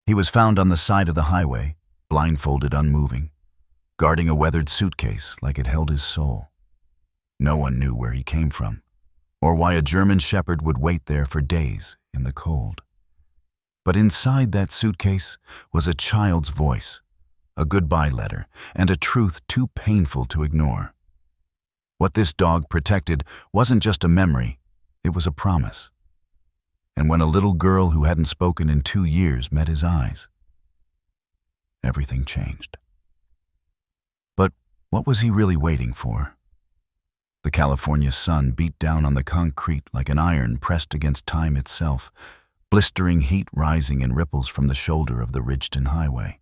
He was found on the side of the highway, blindfolded, unmoving, guarding a weathered suitcase like it held his soul. No one knew where he came from, or why a German shepherd would wait there for days in the cold. But inside that suitcase was a child's voice, a goodbye letter, and a truth too painful to ignore. What this dog protected wasn't just a memory, it was a promise. And when a little girl who hadn't spoken in 2 years met his eyes, everything changed. But what was he really waiting for? The California sun beat down on the concrete like an iron pressed against time itself, blistering heat rising in ripples from the shoulder of the Ridgeton Highway.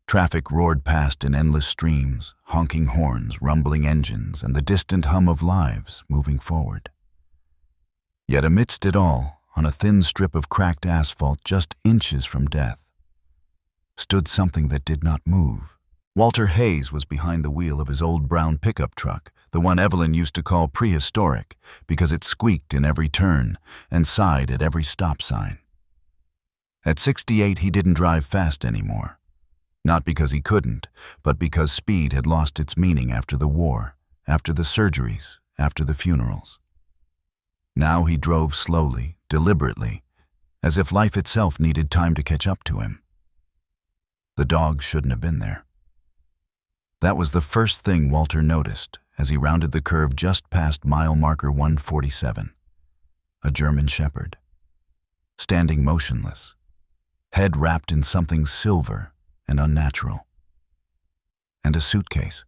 Traffic roared past in endless streams, honking horns, rumbling engines, and the distant hum of lives moving forward. Yet amidst it all, on a thin strip of cracked asphalt just inches from death, stood something that did not move. Walter Hayes was behind the wheel of his old brown pickup truck, the one Evelyn used to call prehistoric because it squeaked in every turn and sighed at every stop sign. At 68, he didn't drive fast anymore. Not because he couldn't, but because speed had lost its meaning after the war, after the surgeries, after the funerals. Now he drove slowly, deliberately, as if life itself needed time to catch up to him. The dog shouldn't have been there. That was the first thing Walter noticed as he rounded the curve just past mile marker 147. A German shepherd, standing motionless, head wrapped in something silver and unnatural. And a suitcase.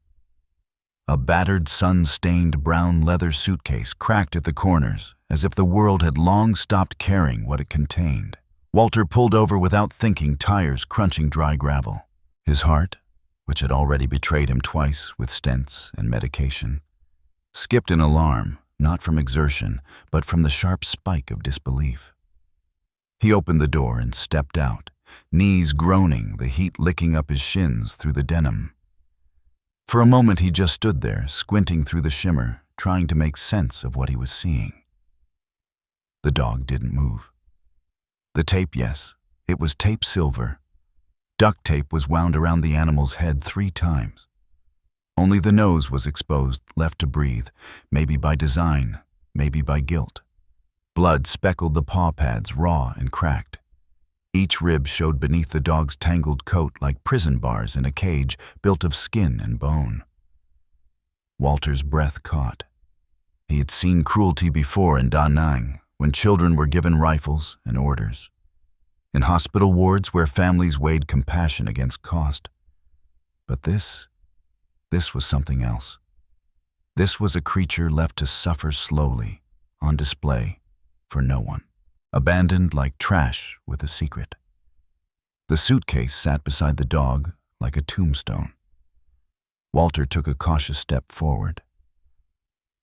A battered, sun-stained brown leather suitcase cracked at the corners, as if the world had long stopped caring what it contained. Walter pulled over without thinking, tires crunching dry gravel. His heart, which had already betrayed him twice with stents and medication, skipped an alarm, not from exertion, but from the sharp spike of disbelief. He opened the door and stepped out, knees groaning, the heat licking up his shins through the denim. For a moment he just stood there, squinting through the shimmer, trying to make sense of what he was seeing. The dog didn't move. The tape, yes, it was tape silver. Duct tape was wound around the animal's head 3 times. Only the nose was exposed, left to breathe, maybe by design, maybe by guilt. Blood speckled the paw pads, raw and cracked. Each rib showed beneath the dog's tangled coat like prison bars in a cage built of skin and bone. Walter's breath caught. He had seen cruelty before in Da Nang, when children were given rifles and orders. In hospital wards where families weighed compassion against cost. But this was something else. This was a creature left to suffer slowly, on display, for no one. Abandoned like trash with a secret. The suitcase sat beside the dog like a tombstone. Walter took a cautious step forward.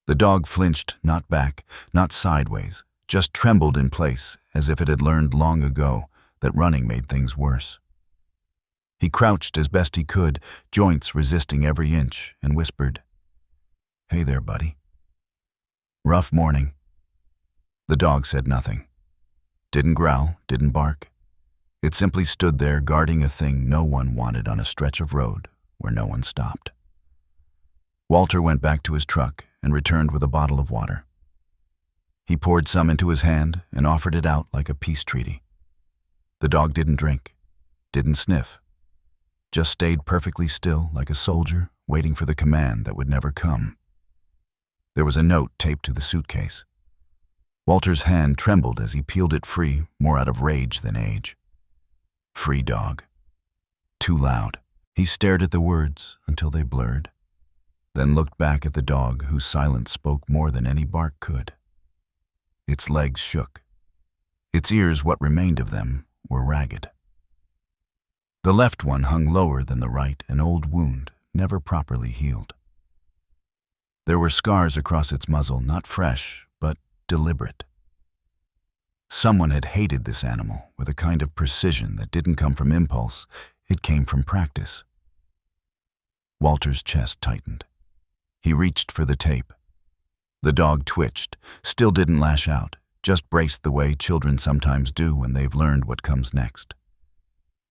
The dog flinched, not back, not sideways, just trembled in place as if it had learned long ago that running made things worse. He crouched as best he could, joints resisting every inch, and whispered, "Hey there, buddy." "Rough morning." The dog said nothing. Didn't growl, didn't bark. It simply stood there guarding a thing no one wanted on a stretch of road where no one stopped. Walter went back to his truck and returned with a bottle of water. He poured some into his hand and offered it out like a peace treaty. The dog didn't drink, didn't sniff, just stayed perfectly still like a soldier waiting for the command that would never come. There was a note taped to the suitcase. Walter's hand trembled as he peeled it free, more out of rage than age. Free dog. Too loud. He stared at the words until they blurred, then looked back at the dog whose silence spoke more than any bark could. Its legs shook. Its ears, what remained of them, were ragged. The left one hung lower than the right, an old wound, never properly healed. There were scars across its muzzle, not fresh, but deliberate. Someone had hated this animal with a kind of precision that didn't come from impulse, it came from practice. Walter's chest tightened. He reached for the tape. The dog twitched, still didn't lash out, just braced the way children sometimes do when they've learned what comes next.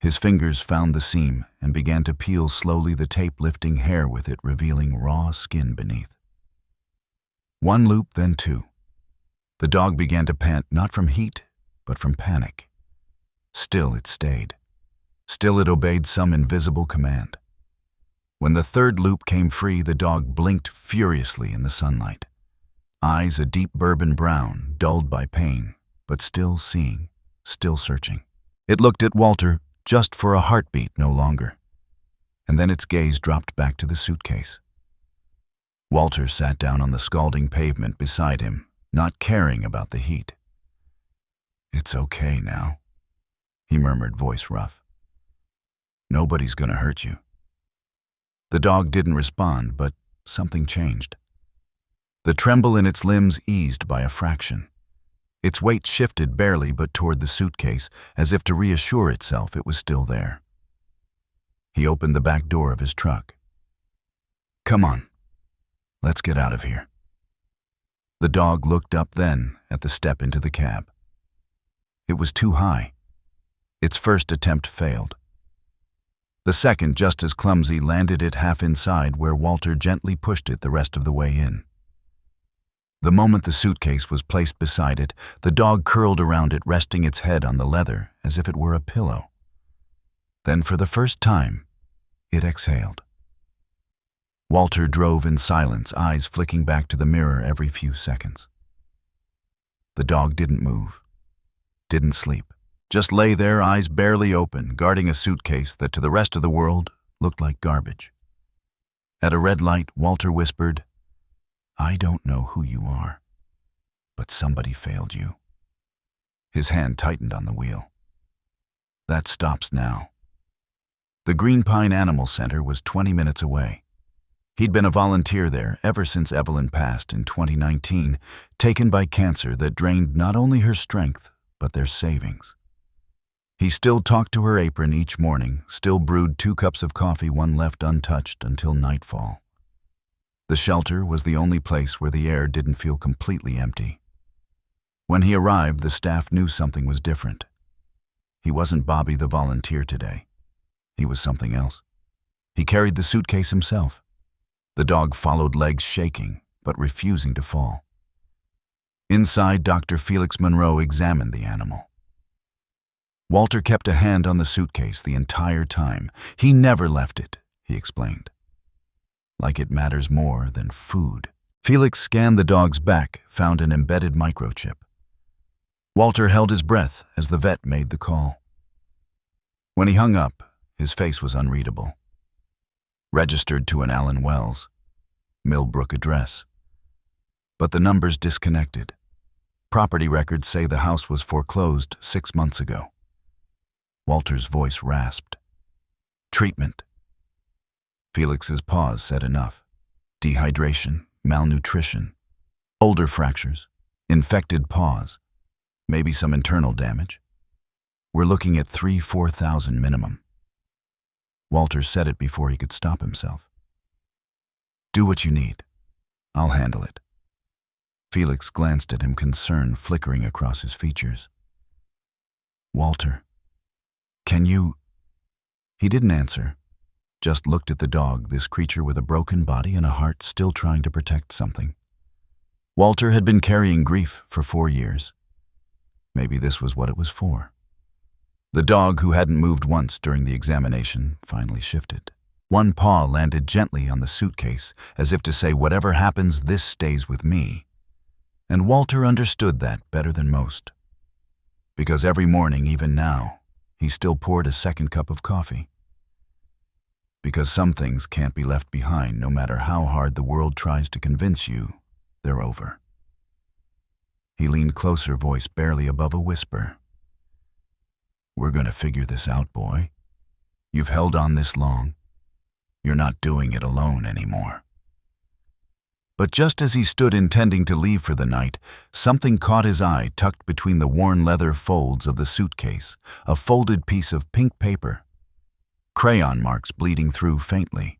His fingers found the seam and began to peel slowly, the tape lifting hair with it, revealing raw skin beneath. One loop, then two. The dog began to pant, not from heat, but from panic. Still it stayed. Still it obeyed some invisible command. When the third loop came free, the dog blinked furiously in the sunlight. Eyes a deep bourbon brown, dulled by pain, but still seeing, still searching. It looked at Walter, just for a heartbeat, no longer. And then its gaze dropped back to the suitcase. Walter sat down on the scalding pavement beside him, not caring about the heat. "It's okay now," he murmured, voice rough. "Nobody's gonna hurt you." The dog didn't respond, but something changed. The tremble in its limbs eased by a fraction. Its weight shifted barely but toward the suitcase, as if to reassure itself it was still there. He opened the back door of his truck. "Come on, let's get out of here." The dog looked up then at the step into the cab. It was too high. Its first attempt failed. The second, just as clumsy, landed it half inside, where Walter gently pushed it the rest of the way in. The moment the suitcase was placed beside it, the dog curled around it, resting its head on the leather as if it were a pillow. Then, for the first time, it exhaled. Walter drove in silence, eyes flicking back to the mirror every few seconds. The dog didn't move, didn't sleep, just lay there, eyes barely open, guarding a suitcase that to the rest of the world looked like garbage. At a red light, Walter whispered, "I don't know who you are, but somebody failed you." His hand tightened on the wheel. "That stops now." The Green Pine Animal Center was 20 minutes away. He'd been a volunteer there ever since Evelyn passed in 2019, taken by cancer that drained not only her strength, but their savings. He still talked to her apron each morning, still brewed 2 cups of coffee, one left untouched, until nightfall. The shelter was the only place where the air didn't feel completely empty. When he arrived, the staff knew something was different. He wasn't Bobby the volunteer today. He was something else. He carried the suitcase himself. The dog followed, legs shaking, but refusing to fall. Inside, Dr. Felix Monroe examined the animal. Walter kept a hand on the suitcase the entire time. He never left it, he explained. Like it matters more than food. Felix scanned the dog's back, found an embedded microchip. Walter held his breath as the vet made the call. When he hung up, his face was unreadable. Registered to an Allen Wells, Millbrook address. But the numbers disconnected. Property records say the house was foreclosed 6 months ago. Walter's voice rasped. "Treatment." Felix's pause said enough. Dehydration, malnutrition, shoulder fractures, infected paws, maybe some internal damage. We're looking at 3,000–4,000 minimum. Walter said it before he could stop himself. "Do what you need. I'll handle it." Felix glanced at him, concern flickering across his features. "Walter, can you—" He didn't answer, just looked at the dog, this creature with a broken body and a heart still trying to protect something. Walter had been carrying grief for 4 years. Maybe this was what it was for. The dog, who hadn't moved once during the examination, finally shifted. One paw landed gently on the suitcase, as if to say, "Whatever happens, this stays with me." And Walter understood that better than most. Because every morning, even now, he still poured a second cup of coffee. Because some things can't be left behind, no matter how hard the world tries to convince you they're over. He leaned closer, voice barely above a whisper. "We're gonna figure this out, boy. You've held on this long. You're not doing it alone anymore." But just as he stood intending to leave for the night, something caught his eye, tucked between the worn leather folds of the suitcase, a folded piece of pink paper. Crayon marks bleeding through faintly.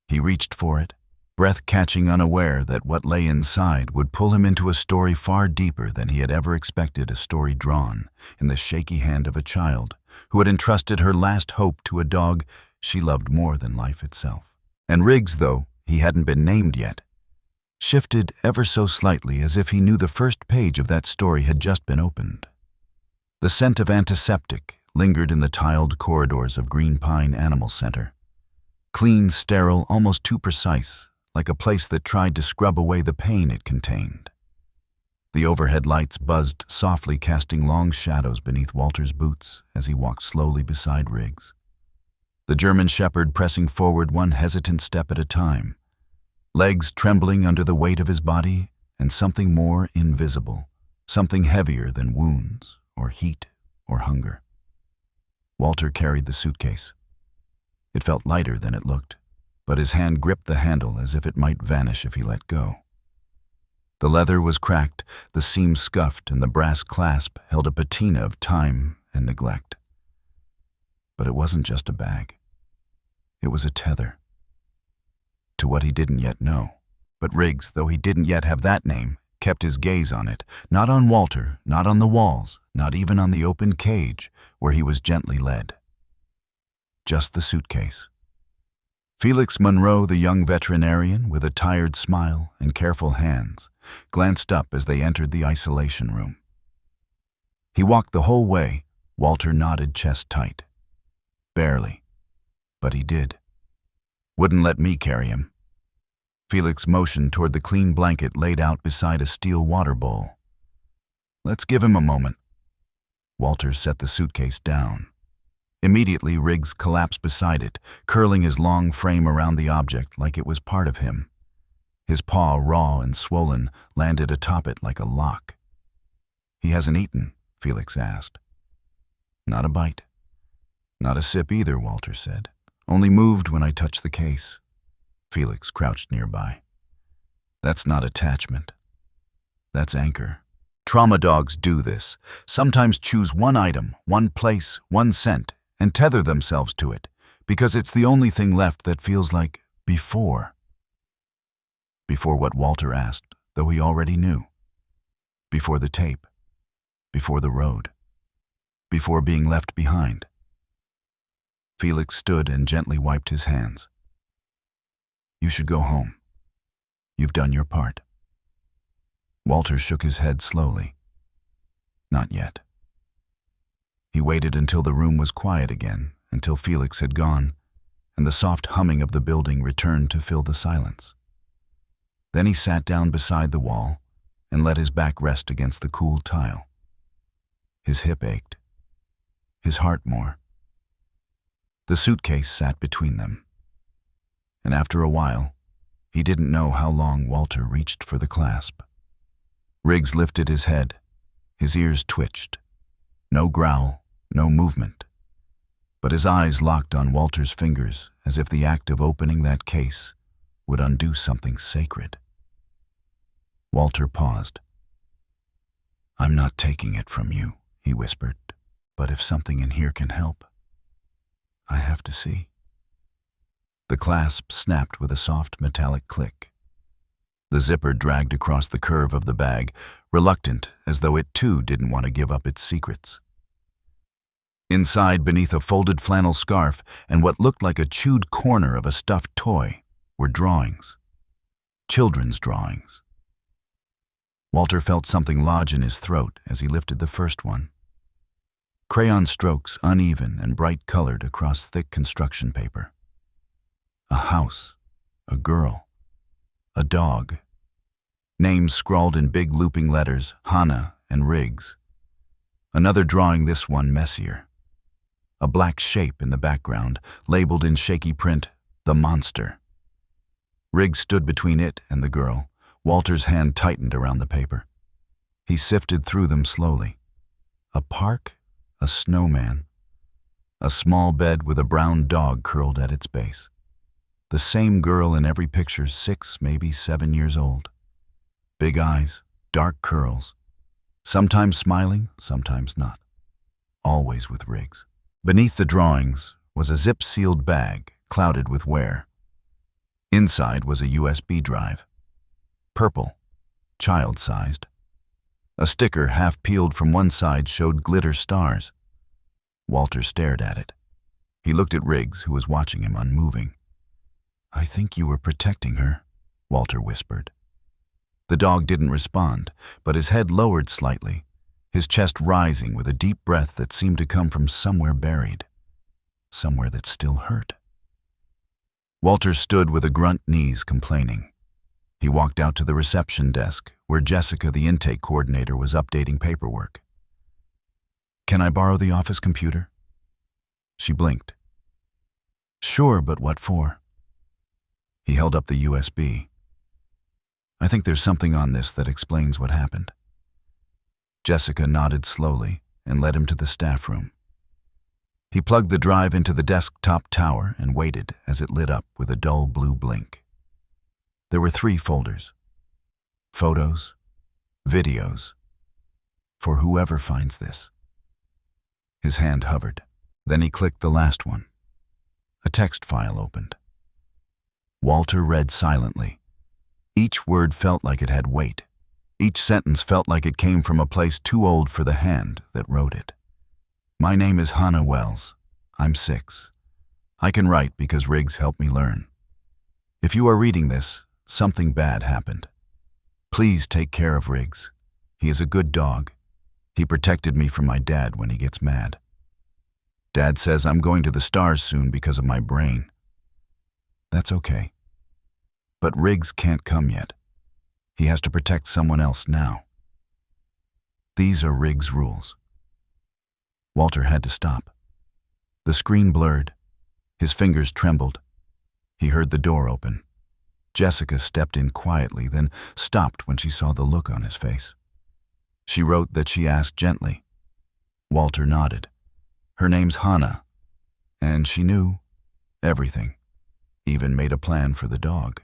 He reached for it, breath catching, unaware that what lay inside would pull him into a story far deeper than he had ever expected, a story drawn in the shaky hand of a child who had entrusted her last hope to a dog she loved more than life itself. And Riggs, though he hadn't been named yet, shifted ever so slightly as if he knew the first page of that story had just been opened. The scent of antiseptic lingered in the tiled corridors of Green Pine Animal Center. Clean, sterile, almost too precise, like a place that tried to scrub away the pain it contained. The overhead lights buzzed softly, casting long shadows beneath Walter's boots as he walked slowly beside Riggs. The German shepherd pressing forward one hesitant step at a time, legs trembling under the weight of his body, and something more invisible, something heavier than wounds or heat or hunger. Walter carried the suitcase. It felt lighter than it looked, but his hand gripped the handle as if it might vanish if he let go. The leather was cracked, the seam scuffed, and the brass clasp held a patina of time and neglect. But it wasn't just a bag. It was a tether to what he didn't yet know. But Riggs, though he didn't yet have that name, kept his gaze on it, not on Walter, not on the walls, not even on the open cage where he was gently led. Just the suitcase. Felix Monroe, the young veterinarian, with a tired smile and careful hands, glanced up as they entered the isolation room. He walked the whole way. Walter nodded chest tight. Barely, but he did. Wouldn't let me carry him. Felix motioned toward the clean blanket laid out beside a steel water bowl. Let's give him a moment. Walter set the suitcase down. Immediately, Riggs collapsed beside it, curling his long frame around the object like it was part of him. His paw, raw and swollen, landed atop it like a lock. He hasn't eaten, Felix asked. Not a bite. Not a sip either, Walter said. Only moved when I touched the case. Felix crouched nearby. That's not attachment. That's anchor. Trauma dogs do this. Sometimes choose one item, one place, one scent, and tether themselves to it, because it's the only thing left that feels like before. Before what Walter asked, though he already knew. Before the tape. Before the road. Before being left behind. Felix stood and gently wiped his hands. You should go home. You've done your part. Walter shook his head slowly. Not yet. He waited until the room was quiet again, until Felix had gone, and the soft humming of the building returned to fill the silence. Then he sat down beside the wall and let his back rest against the cool tile. His hip ached. His heart more. The suitcase sat between them. And after a while, he didn't know how long Walter reached for the clasp. Riggs lifted his head. His ears twitched. No growl, no movement. But his eyes locked on Walter's fingers as if the act of opening that case would undo something sacred. Walter paused. I'm not taking it from you, he whispered, but if something in here can help, I have to see. The clasp snapped with a soft metallic click. The zipper dragged across the curve of the bag, reluctant as though it too didn't want to give up its secrets. Inside, beneath a folded flannel scarf and what looked like a chewed corner of a stuffed toy, were drawings. Children's drawings. Walter felt something lodge in his throat as he lifted the first one. Crayon strokes, uneven and bright-colored across thick construction paper. A house, a girl, a dog. Names scrawled in big looping letters, Hannah and Riggs. Another drawing, this one messier. A black shape in the background, labeled in shaky print, The Monster. Riggs stood between it and the girl. Walter's hand tightened around the paper. He sifted through them slowly. A park, a snowman, a small bed with a brown dog curled at its base. The same girl in every picture, 6, maybe 7 years old. Big eyes, dark curls, sometimes smiling, sometimes not. Always with Riggs. Beneath the drawings was a zip-sealed bag, clouded with wear. Inside was a USB drive. Purple, child-sized. A sticker half peeled from one side showed glitter stars. Walter stared at it. He looked at Riggs, who was watching him unmoving. "I think you were protecting her," Walter whispered. The dog didn't respond, but his head lowered slightly, his chest rising with a deep breath that seemed to come from somewhere buried, somewhere that still hurt. Walter stood with a grunt knees, complaining. He walked out to the reception desk, where Jessica, the intake coordinator, was updating paperwork. "Can I borrow the office computer?" She blinked. "Sure, but what for?" He held up the USB. "I think there's something on this that explains what happened." Jessica nodded slowly and led him to the staff room. He plugged the drive into the desktop tower and waited as it lit up with a dull blue blink. There were 3 folders. Photos, videos, for whoever finds this. His hand hovered. Then he clicked the last one. A text file opened. Walter read silently. Each word felt like it had weight. Each sentence felt like it came from a place too old for the hand that wrote it. "My name is Hannah Wells. I'm 6. I can write because Riggs helped me learn. If you are reading this, something bad happened. Please take care of Riggs. He is a good dog. He protected me from my dad when he gets mad. Dad says I'm going to the stars soon because of my brain. That's okay. But Riggs can't come yet. He has to protect someone else now. These are Riggs' rules." Walter had to stop. The screen blurred. His fingers trembled. He heard the door open. Jessica stepped in quietly, then stopped when she saw the look on his face. She wrote that she asked gently. Walter nodded. Her name's Hannah, and she knew everything, even made a plan for the dog.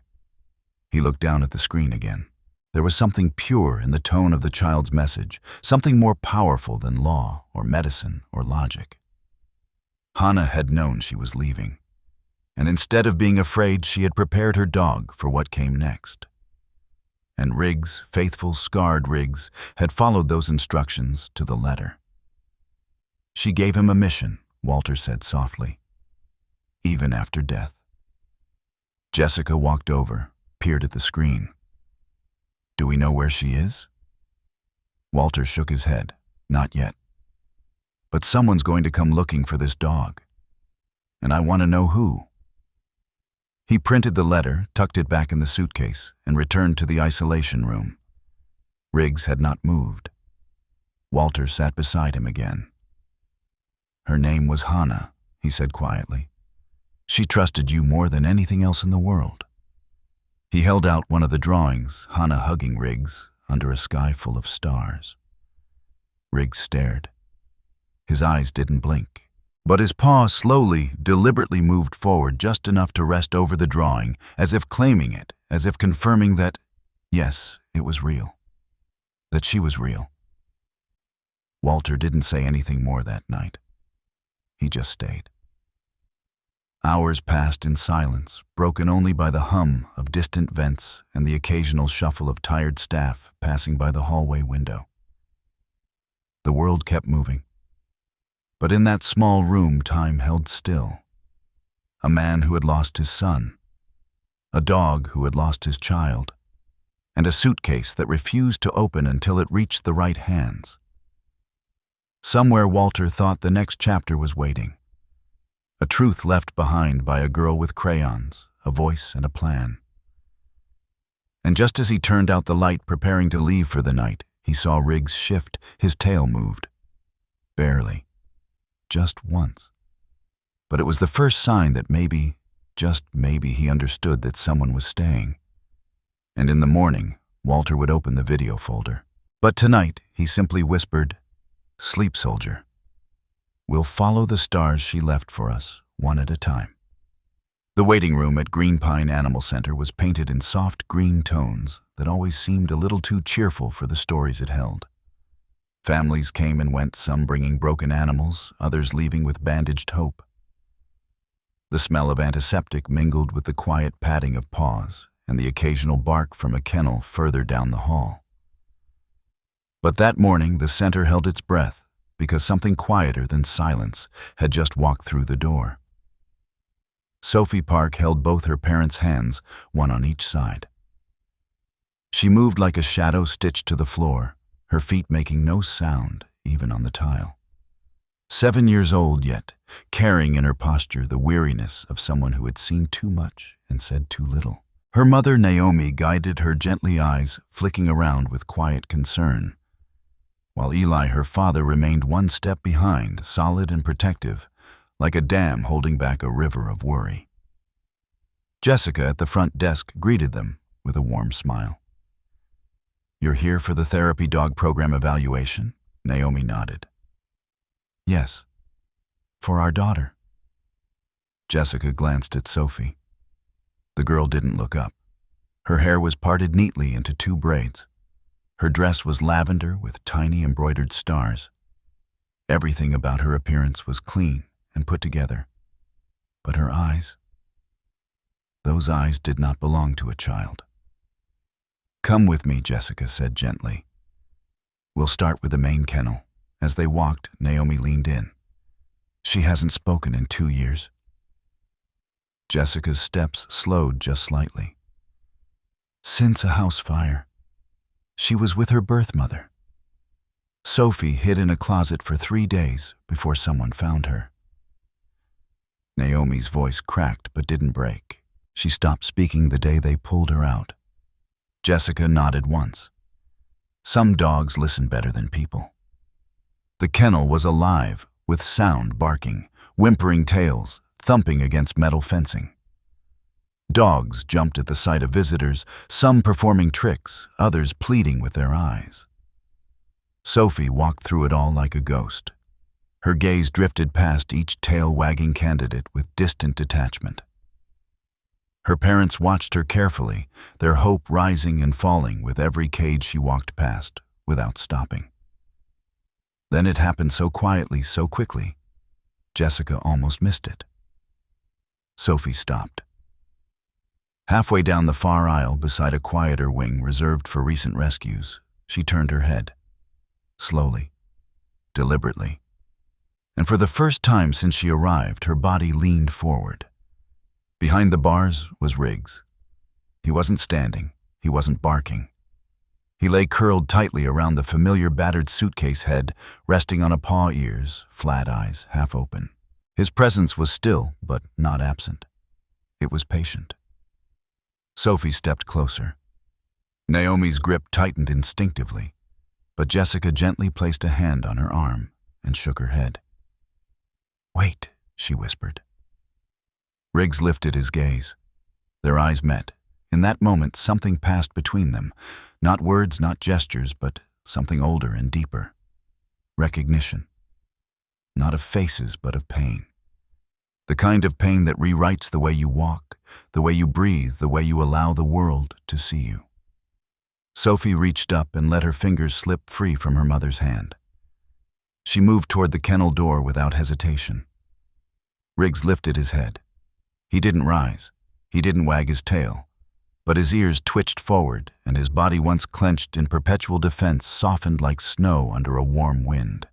He looked down at the screen again. There was something pure in the tone of the child's message, something more powerful than law or medicine or logic. Hannah had known she was leaving, and instead of being afraid, she had prepared her dog for what came next. And Riggs, faithful, scarred Riggs, had followed those instructions to the letter. She gave him a mission, Walter said softly, even after death. Jessica walked over, peered at the screen. "Do we know where she is?" Walter shook his head. "Not yet. But someone's going to come looking for this dog. And I want to know who." He printed the letter, tucked it back in the suitcase, and returned to the isolation room. Riggs had not moved. Walter sat beside him again. "Her name was Hannah," he said quietly. "She trusted you more than anything else in the world." He held out one of the drawings, Hannah hugging Riggs under a sky full of stars. Riggs stared. His eyes didn't blink, but his paw slowly, deliberately moved forward just enough to rest over the drawing, as if claiming it, as if confirming that, yes, it was real. That she was real. Walter didn't say anything more that night. He just stayed. Hours passed in silence, broken only by the hum of distant vents and the occasional shuffle of tired staff passing by the hallway window. The world kept moving. But in that small room, time held still. A man who had lost his son, a dog who had lost his child, and a suitcase that refused to open until it reached the right hands. Somewhere Walter thought the next chapter was waiting. A truth left behind by a girl with crayons, a voice and a plan. And just as he turned out the light preparing to leave for the night, he saw Riggs shift, his tail moved. Barely. Just once. But it was the first sign that maybe, just maybe, he understood that someone was staying. And in the morning, Walter would open the video folder. But tonight, he simply whispered, "Sleep, soldier. We'll follow the stars she left for us, one at a time." The waiting room at Green Pine Animal Center was painted in soft green tones that always seemed a little too cheerful for the stories it held. Families came and went, some bringing broken animals, others leaving with bandaged hope. The smell of antiseptic mingled with the quiet patting of paws and the occasional bark from a kennel further down the hall. But that morning, the center held its breath, because something quieter than silence had just walked through the door. Sophie Park held both her parents' hands, one on each side. She moved like a shadow stitched to the floor, her feet making no sound, even on the tile. 7 years old yet, carrying in her posture the weariness of someone who had seen too much and said too little. Her mother, Naomi, guided her gently, eyes flicking around with quiet concern, while Eli, her father, remained one step behind, solid and protective, like a dam holding back a river of worry. Jessica at the front desk greeted them with a warm smile. "You're here for the therapy dog program evaluation?" Naomi nodded. "Yes, for our daughter." Jessica glanced at Sophie. The girl didn't look up. Her hair was parted neatly into 2 braids. Her dress was lavender with tiny embroidered stars. Everything about her appearance was clean and put together. But her eyes, those eyes did not belong to a child. "Come with me," Jessica said gently. "We'll start with the main kennel." As they walked, Naomi leaned in. "She hasn't spoken in 2 years. Jessica's steps slowed just slightly. "Since a house fire. She was with her birth mother. Sophie hid in a closet for 3 days before someone found her." Naomi's voice cracked but didn't break. She stopped speaking the day they pulled her out. Jessica nodded once. Some dogs listen better than people. The kennel was alive, with sound barking, whimpering tails, thumping against metal fencing. Dogs jumped at the sight of visitors, some performing tricks, others pleading with their eyes. Sophie walked through it all like a ghost. Her gaze drifted past each tail-wagging candidate with distant detachment. Her parents watched her carefully, their hope rising and falling with every cage she walked past, without stopping. Then it happened so quietly, so quickly, Jessica almost missed it. Sophie stopped. Halfway down the far aisle, beside a quieter wing reserved for recent rescues, she turned her head. Slowly, deliberately. And for the first time since she arrived, her body leaned forward. Behind the bars was Riggs. He wasn't standing, he wasn't barking. He lay curled tightly around the familiar battered suitcase head, resting on a paw, ears, flat eyes, half open. His presence was still, but not absent. It was patient. Sophie stepped closer. Naomi's grip tightened instinctively, but Jessica gently placed a hand on her arm and shook her head. "Wait," she whispered. Riggs lifted his gaze. Their eyes met. In that moment, something passed between them. Not words, not gestures, but something older and deeper. Recognition. Not of faces, but of pain. The kind of pain that rewrites the way you walk, the way you breathe, the way you allow the world to see you. Sophie reached up and let her fingers slip free from her mother's hand. She moved toward the kennel door without hesitation. Riggs lifted his head. He didn't rise. He didn't wag his tail. But his ears twitched forward, and his body, once clenched in perpetual defense, softened like snow under a warm wind.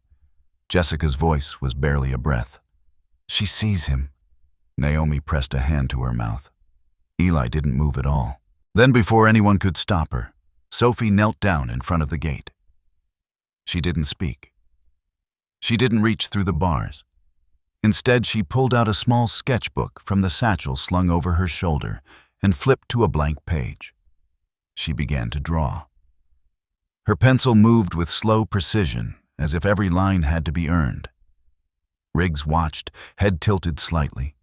Jessica's voice was barely a breath. "She sees him." Naomi pressed a hand to her mouth. Eli didn't move at all. Then, before anyone could stop her, Sophie knelt down in front of the gate. She didn't speak. She didn't reach through the bars. Instead, she pulled out a small sketchbook from the satchel slung over her shoulder and flipped to a blank page. She began to draw. Her pencil moved with slow precision, as if every line had to be earned. Riggs watched, head tilted slightly,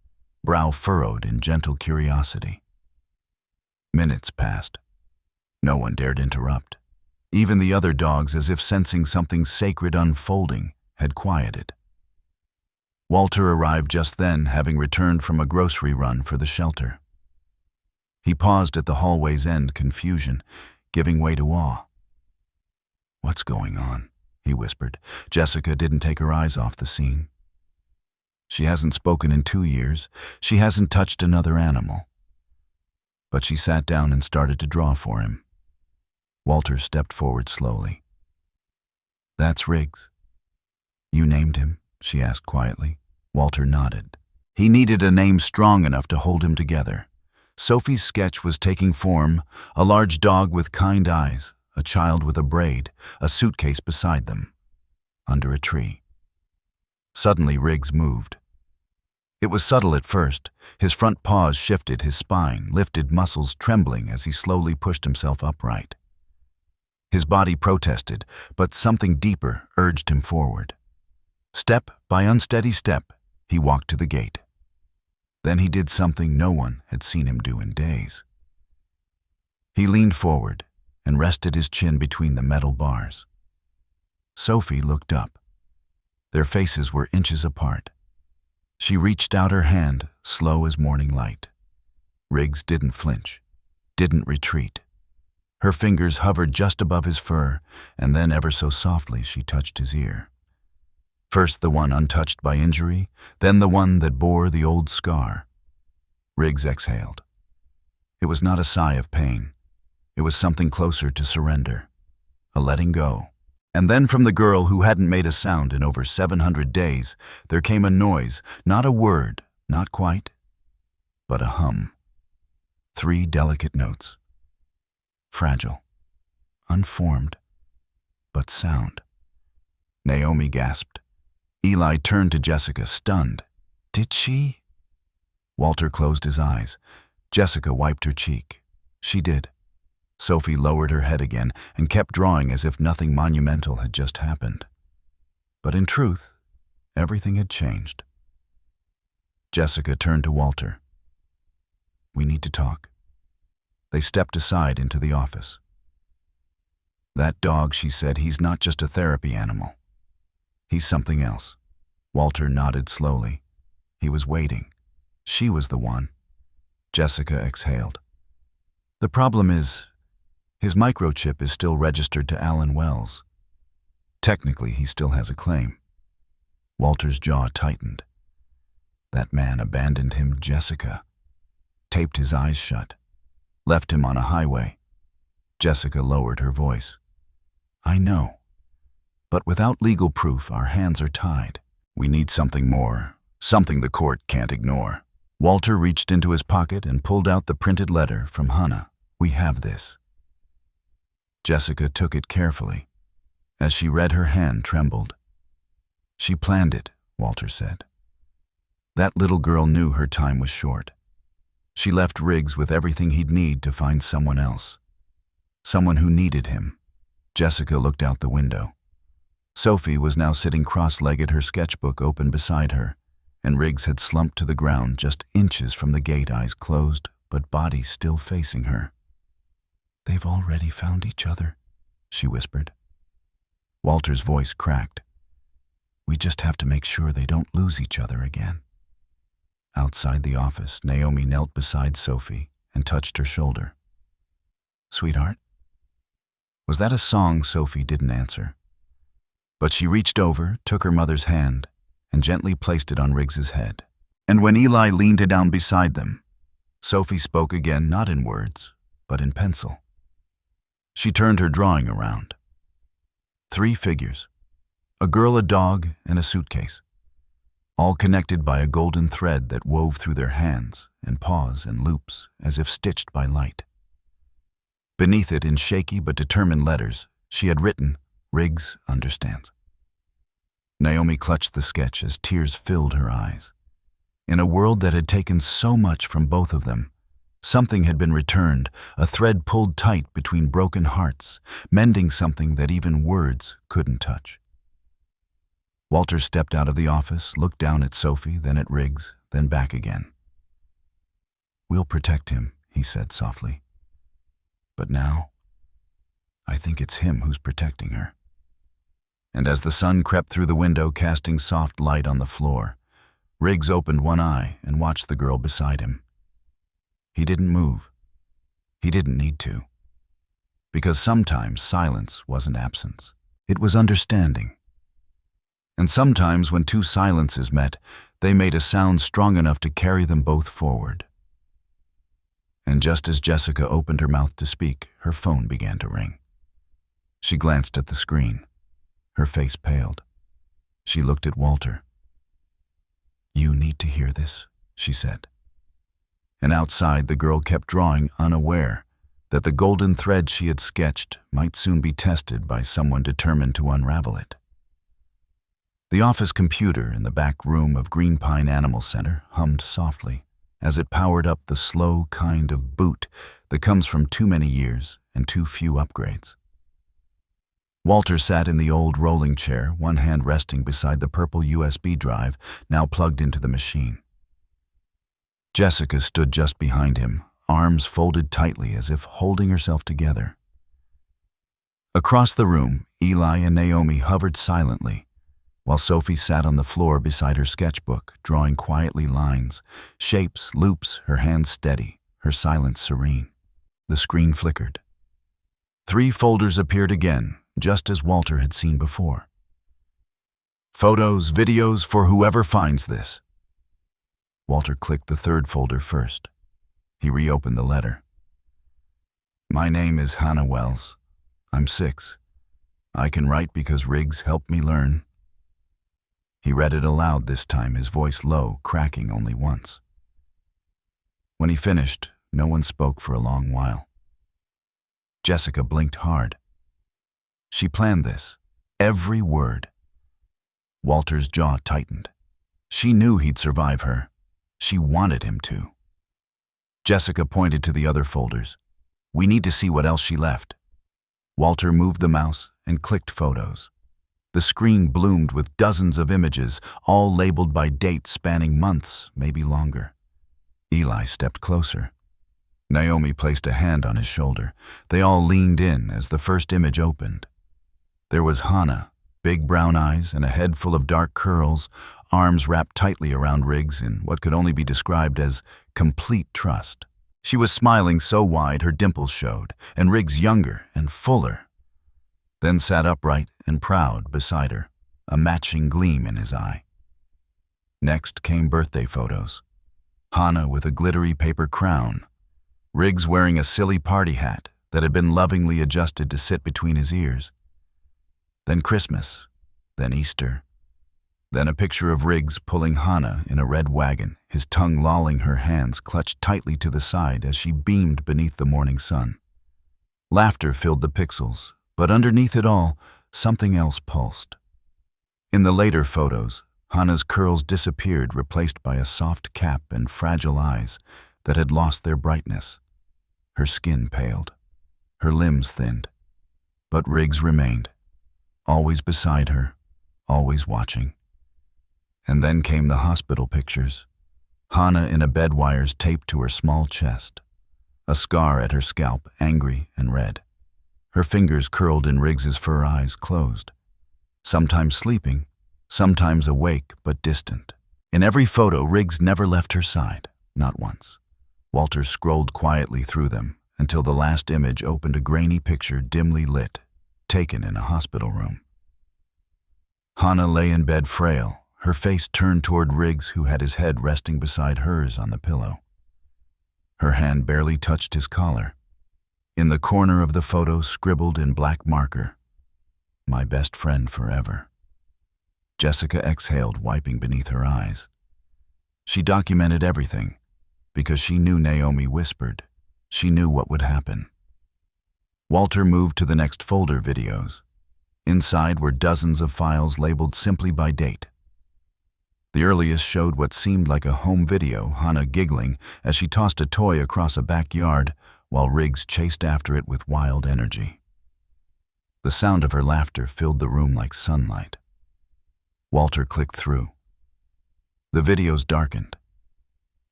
brow furrowed in gentle curiosity. Minutes passed. No one dared interrupt. Even the other dogs, as if sensing something sacred unfolding, had quieted. Walter arrived just then, having returned from a grocery run for the shelter. He paused at the hallway's end, confusion giving way to awe. "What's going on?" he whispered. Jessica didn't take her eyes off the scene. She hasn't spoken in 2 years. She hasn't touched another animal. But she sat down and started to draw for him. Walter stepped forward slowly. "That's Riggs." You named him? She asked quietly. Walter nodded. He needed a name strong enough to hold him together. Sophie's sketch was taking form, a large dog with kind eyes, a child with a braid, a suitcase beside them, under a tree. Suddenly Riggs moved. It was subtle at first. His front paws shifted, his spine lifted, muscles trembling as he slowly pushed himself upright. His body protested, but something deeper urged him forward. Step by unsteady step, he walked to the gate. Then he did something no one had seen him do in days. He leaned forward and rested his chin between the metal bars. Sophie looked up. Their faces were inches apart. She reached out her hand, slow as morning light. Riggs didn't flinch, didn't retreat. Her fingers hovered just above his fur, and then ever so softly she touched his ear. First the one untouched by injury, then the one that bore the old scar. Riggs exhaled. It was not a sigh of pain. It was something closer to surrender, a letting go. And then from the girl who hadn't made a sound in over 700 days, there came a noise, not a word, not quite, but a hum. 3 delicate notes. Fragile, unformed, but sound. Naomi gasped. Eli turned to Jessica, stunned. Did she? Walter closed his eyes. Jessica wiped her cheek. She did. Sophie lowered her head again and kept drawing as if nothing monumental had just happened. But in truth, everything had changed. Jessica turned to Walter. We need to talk. They stepped aside into the office. That dog, she said, he's not just a therapy animal. He's something else. Walter nodded slowly. He was waiting. She was the one. Jessica exhaled. The problem is, his microchip is still registered to Alan Wells. Technically, he still has a claim. Walter's jaw tightened. That man abandoned him, Jessica. Taped his eyes shut. Left him on a highway. Jessica lowered her voice. I know. But without legal proof, our hands are tied. We need something more, something the court can't ignore. Walter reached into his pocket and pulled out the printed letter from Hannah. We have this. Jessica took it carefully. As she read, her hand trembled. She planned it, Walter said. That little girl knew her time was short. She left Riggs with everything he'd need to find someone else. Someone who needed him. Jessica looked out the window. Sophie was now sitting cross-legged, her sketchbook open beside her, and Riggs had slumped to the ground just inches from the gate, eyes closed, but body still facing her. They've already found each other, she whispered. Walter's voice cracked. We just have to make sure they don't lose each other again. Outside the office, Naomi knelt beside Sophie and touched her shoulder. Sweetheart? Was that a song? Sophie didn't answer. But she reached over, took her mother's hand, and gently placed it on Riggs's head. And when Eli leaned down beside them, Sophie spoke again, not in words, but in pencil. She turned her drawing around. 3 figures, a girl, a dog, and a suitcase, all connected by a golden thread that wove through their hands and paws and loops as if stitched by light. Beneath it, in shaky but determined letters, she had written, Riggs understands. Naomi clutched the sketch as tears filled her eyes. In a world that had taken so much from both of them, something had been returned, a thread pulled tight between broken hearts, mending something that even words couldn't touch. Walter stepped out of the office, looked down at Sophie, then at Riggs, then back again. We'll protect him, he said softly. But now, I think it's him who's protecting her. And as the sun crept through the window, casting soft light on the floor, Riggs opened one eye and watched the girl beside him. He didn't move. He didn't need to. Because sometimes silence wasn't absence. It was understanding. And sometimes when 2 silences met, they made a sound strong enough to carry them both forward. And just as Jessica opened her mouth to speak, her phone began to ring. She glanced at the screen. Her face paled. She looked at Walter. "You need to hear this," she said. And outside, the girl kept drawing, unaware that the golden thread she had sketched might soon be tested by someone determined to unravel it. The office computer in the back room of Green Pine Animal Center hummed softly as it powered up the slow kind of boot that comes from too many years and too few upgrades. Walter sat in the old rolling chair, one hand resting beside the purple USB drive now plugged into the machine. Jessica stood just behind him, arms folded tightly as if holding herself together. Across the room, Eli and Naomi hovered silently, while Sophie sat on the floor beside her sketchbook, drawing quietly lines, shapes, loops, her hands steady, her silence serene. The screen flickered. 3 folders appeared again, just as Walter had seen before. "Photos, videos for whoever finds this." Walter clicked the 3rd folder first. He reopened the letter. "My name is Hannah Wells. I'm 6. I can write because Riggs helped me learn." He read it aloud this time, his voice low, cracking only once. When he finished, no one spoke for a long while. Jessica blinked hard. She planned this, every word. Walter's jaw tightened. She knew he'd survive her. She wanted him to. Jessica pointed to the other folders. "We need to see what else she left." Walter moved the mouse and clicked photos. The screen bloomed with dozens of images, all labeled by dates spanning months, maybe longer. Eli stepped closer. Naomi placed a hand on his shoulder. They all leaned in as the first image opened. There was Hannah, big brown eyes and a head full of dark curls, arms wrapped tightly around Riggs in what could only be described as complete trust. She was smiling so wide her dimples showed, and Riggs younger and fuller. Then sat upright and proud beside her, a matching gleam in his eye. Next came birthday photos. Hannah with a glittery paper crown, Riggs wearing a silly party hat that had been lovingly adjusted to sit between his ears. Then Christmas, then Easter, then a picture of Riggs pulling Hannah in a red wagon, his tongue lolling, her hands clutched tightly to the side as she beamed beneath the morning sun. Laughter filled the pixels, but underneath it all, something else pulsed. In the later photos, Hannah's curls disappeared, replaced by a soft cap and fragile eyes that had lost their brightness. Her skin paled, her limbs thinned, but Riggs remained, always beside her, always watching. And then came the hospital pictures. Hannah in a bed, wires taped to her small chest, a scar at her scalp, angry and red. Her fingers curled in Riggs's fur, eyes closed, sometimes sleeping, sometimes awake but distant. In every photo, Riggs never left her side, not once. Walter scrolled quietly through them until the last image opened a grainy picture dimly lit, taken in a hospital room. Hannah lay in bed frail, her face turned toward Riggs, who had his head resting beside hers on the pillow. Her hand barely touched his collar. In the corner of the photo, scribbled in black marker, "My best friend forever." Jessica exhaled, wiping beneath her eyes. She documented everything because she knew Naomi whispered. She knew what would happen. Walter moved to the next folder, videos. Inside were dozens of files labeled simply by date. The earliest showed what seemed like a home video, Hannah giggling as she tossed a toy across a backyard while Riggs chased after it with wild energy. The sound of her laughter filled the room like sunlight. Walter clicked through. The videos darkened.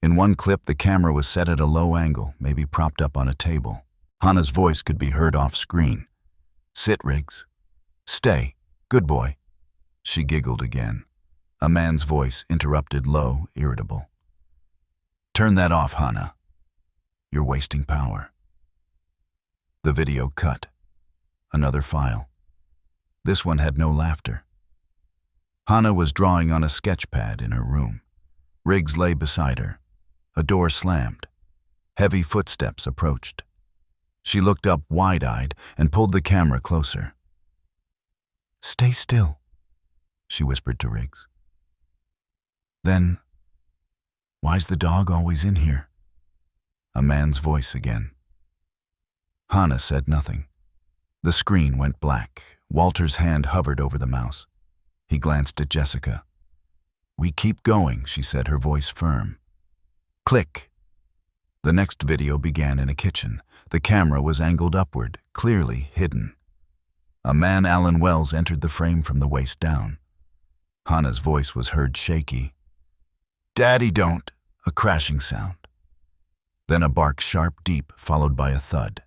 In one clip, the camera was set at a low angle, maybe propped up on a table. Hannah's voice could be heard off screen. "Sit, Riggs. Stay. Good boy." She giggled again. A man's voice interrupted, low, irritable. "Turn that off, Hannah. You're wasting power." The video cut. Another file. This one had no laughter. Hannah was drawing on a sketch pad in her room. Riggs lay beside her. A door slammed. Heavy footsteps approached. She looked up wide-eyed and pulled the camera closer. "Stay still," she whispered to Riggs. Then, why's the dog always in here? A man's voice again. Hannah said nothing. The screen went black. Walter's hand hovered over the mouse. He glanced at Jessica. "We keep going," she said, her voice firm. Click. The next video began in a kitchen. The camera was angled upward, clearly hidden. A man, Alan Wells, entered the frame from the waist down. Hannah's voice was heard shaky. "Daddy, don't!" A crashing sound. Then a bark sharp, deep, followed by a thud.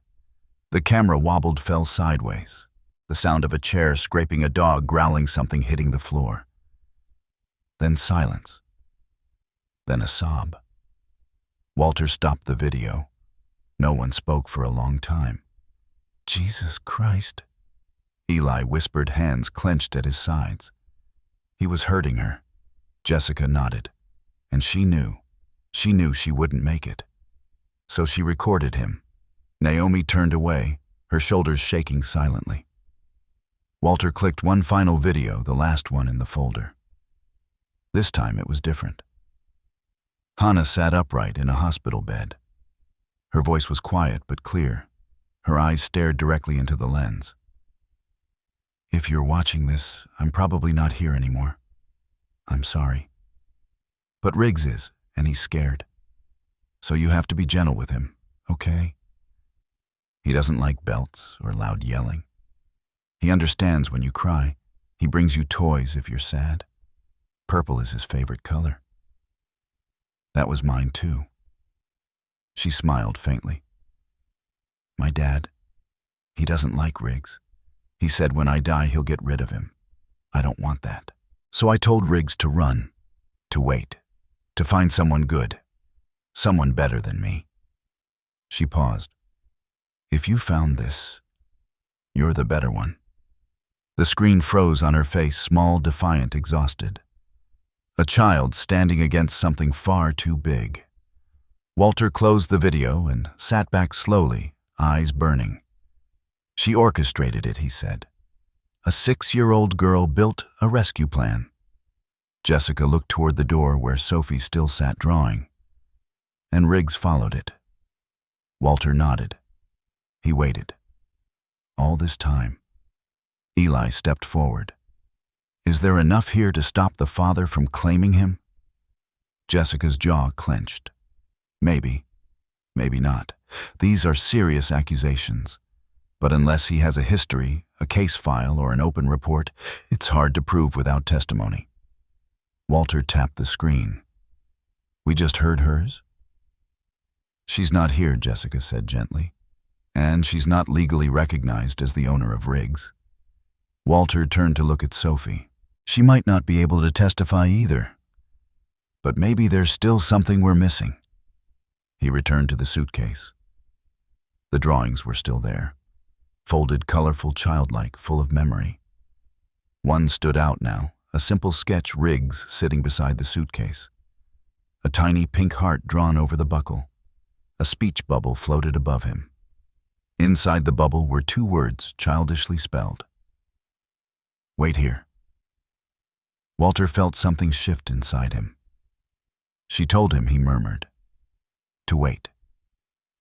The camera wobbled, fell sideways. The sound of a chair scraping, a dog growling, something hitting the floor. Then silence. Then a sob. Walter stopped the video. No one spoke for a long time. "Jesus Christ," Eli whispered, hands clenched at his sides. He was hurting her. Jessica nodded. And she knew she wouldn't make it. So she recorded him. Naomi turned away, her shoulders shaking silently. Walter clicked one final video, the last one in the folder. This time it was different. Hannah sat upright in a hospital bed. Her voice was quiet but clear. Her eyes stared directly into the lens. "If you're watching this, I'm probably not here anymore. I'm sorry. But Riggs is, and he's scared. So you have to be gentle with him, okay? He doesn't like belts or loud yelling. He understands when you cry. He brings you toys if you're sad. Purple is his favorite color. That was mine too." She smiled faintly. "My dad, he doesn't like Riggs. He said when I die he'll get rid of him. I don't want that. So I told Riggs to run, to wait, to find someone good, someone better than me." She paused. "If you found this, you're the better one." The screen froze on her face, small, defiant, exhausted. A child standing against something far too big. Walter closed the video and sat back slowly, eyes burning. "She orchestrated it," he said. "A 6-year-old girl built a rescue plan." Jessica looked toward the door where Sophie still sat drawing, and Riggs followed it. Walter nodded. He waited. All this time. Eli stepped forward. "Is there enough here to stop the father from claiming him?" Jessica's jaw clenched. Maybe. Maybe not. These are serious accusations. But unless he has a history, a case file, or an open report, it's hard to prove without testimony. Walter tapped the screen. "We just heard hers?" "She's not here," Jessica said gently. "And she's not legally recognized as the owner of Riggs." Walter turned to look at Sophie. "She might not be able to testify either. But maybe there's still something we're missing." He returned to the suitcase. The drawings were still there. Folded, colorful, childlike, full of memory. One stood out now, a simple sketch, Riggs sitting beside the suitcase. A tiny pink heart drawn over the buckle. A speech bubble floated above him. Inside the bubble were 2 words, childishly spelled. "Wait here." Walter felt something shift inside him. She told him, he murmured. To wait.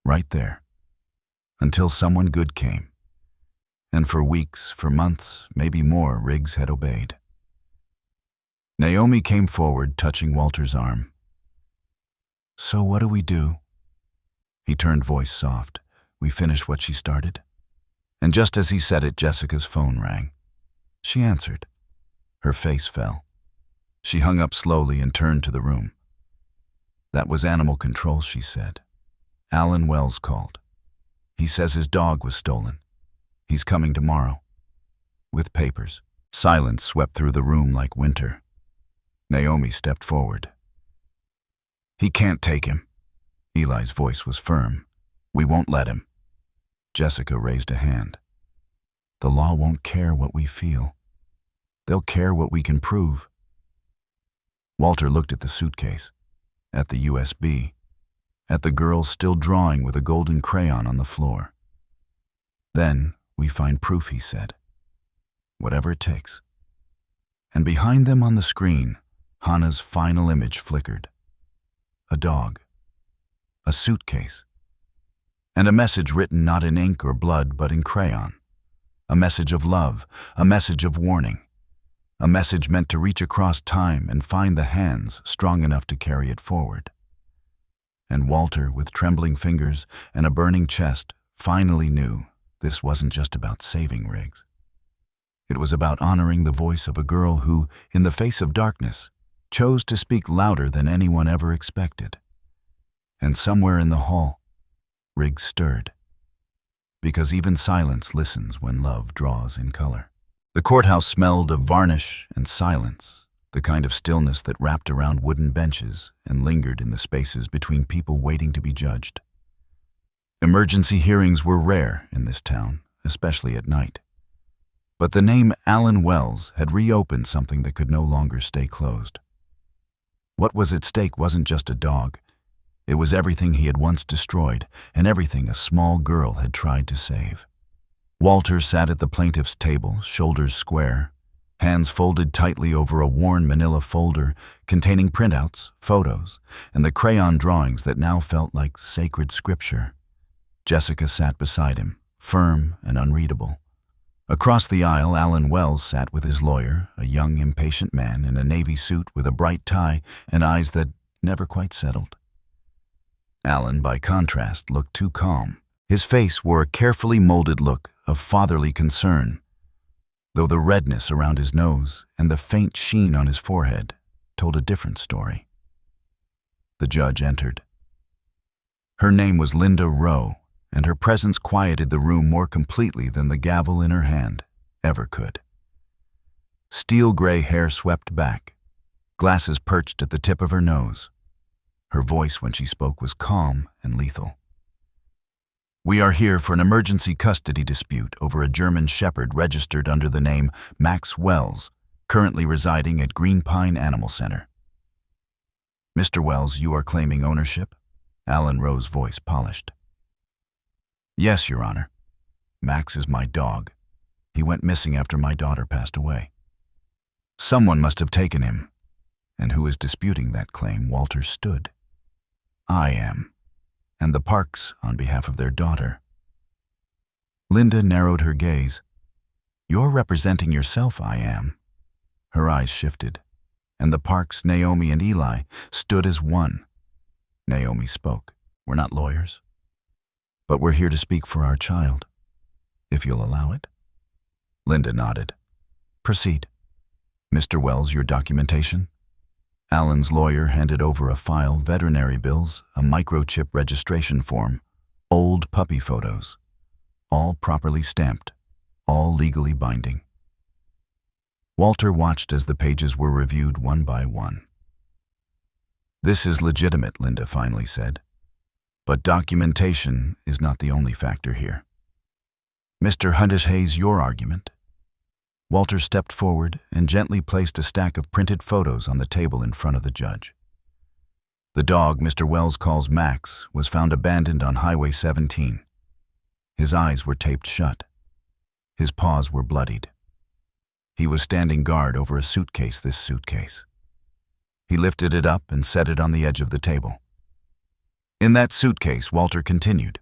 Right there. Until someone good came. And for weeks, for months, maybe more, Riggs had obeyed. Naomi came forward, touching Walter's arm. "So what do we do?" He turned, voice soft. "We finish what she started?" And just as he said it, Jessica's phone rang. She answered. Her face fell. She hung up slowly and turned to the room. "That was animal control," she said. "Alan Wells called. He says his dog was stolen. He's coming tomorrow. With papers." Silence swept through the room like winter. Naomi stepped forward. "He can't take him." Eli's voice was firm. "We won't let him." Jessica raised a hand. "The law won't care what we feel. They'll care what we can prove." Walter looked at the suitcase, at the USB, at the girl still drawing with a golden crayon on the floor. "Then we find proof," he said. "Whatever it takes." And behind them on the screen, Hannah's final image flickered. A dog. A suitcase. And a message written not in ink or blood but in crayon. A message of love, a message of warning. A message meant to reach across time and find the hands strong enough to carry it forward. And Walter, with trembling fingers and a burning chest, finally knew this wasn't just about saving Riggs. It was about honoring the voice of a girl who, in the face of darkness, chose to speak louder than anyone ever expected. And somewhere in the hall, Riggs stirred. Because even silence listens when love draws in color. The courthouse smelled of varnish and silence, the kind of stillness that wrapped around wooden benches and lingered in the spaces between people waiting to be judged. Emergency hearings were rare in this town, especially at night. But the name Alan Wells had reopened something that could no longer stay closed. What was at stake wasn't just a dog. It was everything he had once destroyed and everything a small girl had tried to save. Walter sat at the plaintiff's table, shoulders square, hands folded tightly over a worn manila folder containing printouts, photos, and the crayon drawings that now felt like sacred scripture. Jessica sat beside him, firm and unreadable. Across the aisle, Alan Wells sat with his lawyer, a young, impatient man in a navy suit with a bright tie and eyes that never quite settled. Alan, by contrast, looked too calm. His face wore a carefully molded look of fatherly concern, though the redness around his nose and the faint sheen on his forehead told a different story. The judge entered. Her name was Linda Rowe, and her presence quieted the room more completely than the gavel in her hand ever could. Steel-gray hair swept back, glasses perched at the tip of her nose. Her voice when she spoke was calm and lethal. We are here for an emergency custody dispute over a German Shepherd registered under the name Max Wells, currently residing at Green Pine Animal Center. Mr. Wells, you are claiming ownership? Alan Rowe's voice polished. Yes, Your Honor. Max is my dog. He went missing after my daughter passed away. Someone must have taken him. And who is disputing that claim? Walter stood. I am, and the Parks on behalf of their daughter. Linda narrowed her gaze. You're representing yourself, I am. Her eyes shifted, and the Parks, Naomi and Eli, stood as one. Naomi spoke. We're not lawyers, but we're here to speak for our child, if you'll allow it. Linda nodded. Proceed. Mr. Wells, your documentation? Alan's lawyer handed over a file, veterinary bills, a microchip registration form, old puppy photos, all properly stamped, all legally binding. Walter watched as the pages were reviewed one by one. This is legitimate, Linda finally said, but documentation is not the only factor here. Mr. Hunter-Hayes, your argument? Walter stepped forward and gently placed a stack of printed photos on the table in front of the judge. The dog Mr. Wells calls Max was found abandoned on Highway 17. His eyes were taped shut. His paws were bloodied. He was standing guard over a suitcase, this suitcase. He lifted it up and set it on the edge of the table. In that suitcase, Walter continued,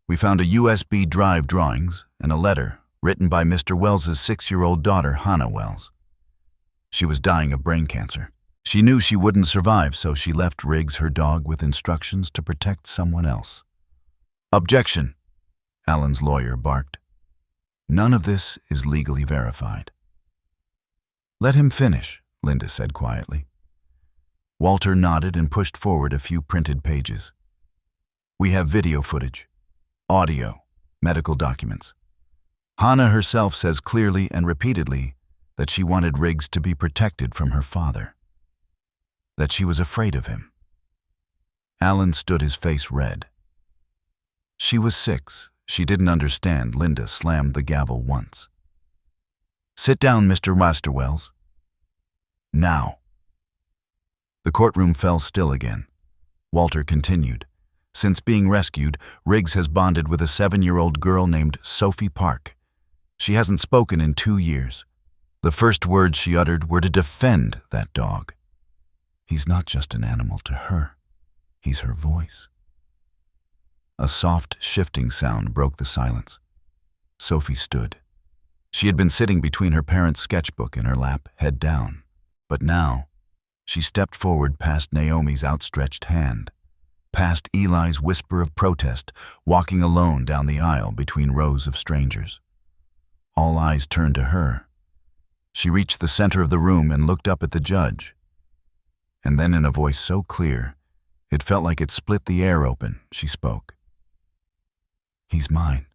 we found a USB drive drawings and a letter written by Mr. Wells's 6-year-old daughter, Hannah Wells. She was dying of brain cancer. She knew she wouldn't survive, so she left Riggs, her dog, with instructions to protect someone else. Objection, Alan's lawyer barked. None of this is legally verified. Let him finish, Linda said quietly. Walter nodded and pushed forward a few printed pages. We have video footage, audio, medical documents. Hannah herself says clearly and repeatedly that she wanted Riggs to be protected from her father, that she was afraid of him. Alan stood, his face red. She was 6. She didn't understand. Linda slammed the gavel once. Sit down, Mr. Wells. Now. The courtroom fell still again. Walter continued. Since being rescued, Riggs has bonded with a 7-year-old girl named Sophie Park. She hasn't spoken in 2 years. The first words she uttered were to defend that dog. He's not just an animal to her. He's her voice. A soft, shifting sound broke the silence. Sophie stood. She had been sitting between her parents' sketchbook in her lap, head down. But now, she stepped forward past Naomi's outstretched hand, past Eli's whisper of protest, walking alone down the aisle between rows of strangers. All eyes turned to her. She reached the center of the room and looked up at the judge. And then in a voice so clear, it felt like it split the air open, she spoke. "He's mine."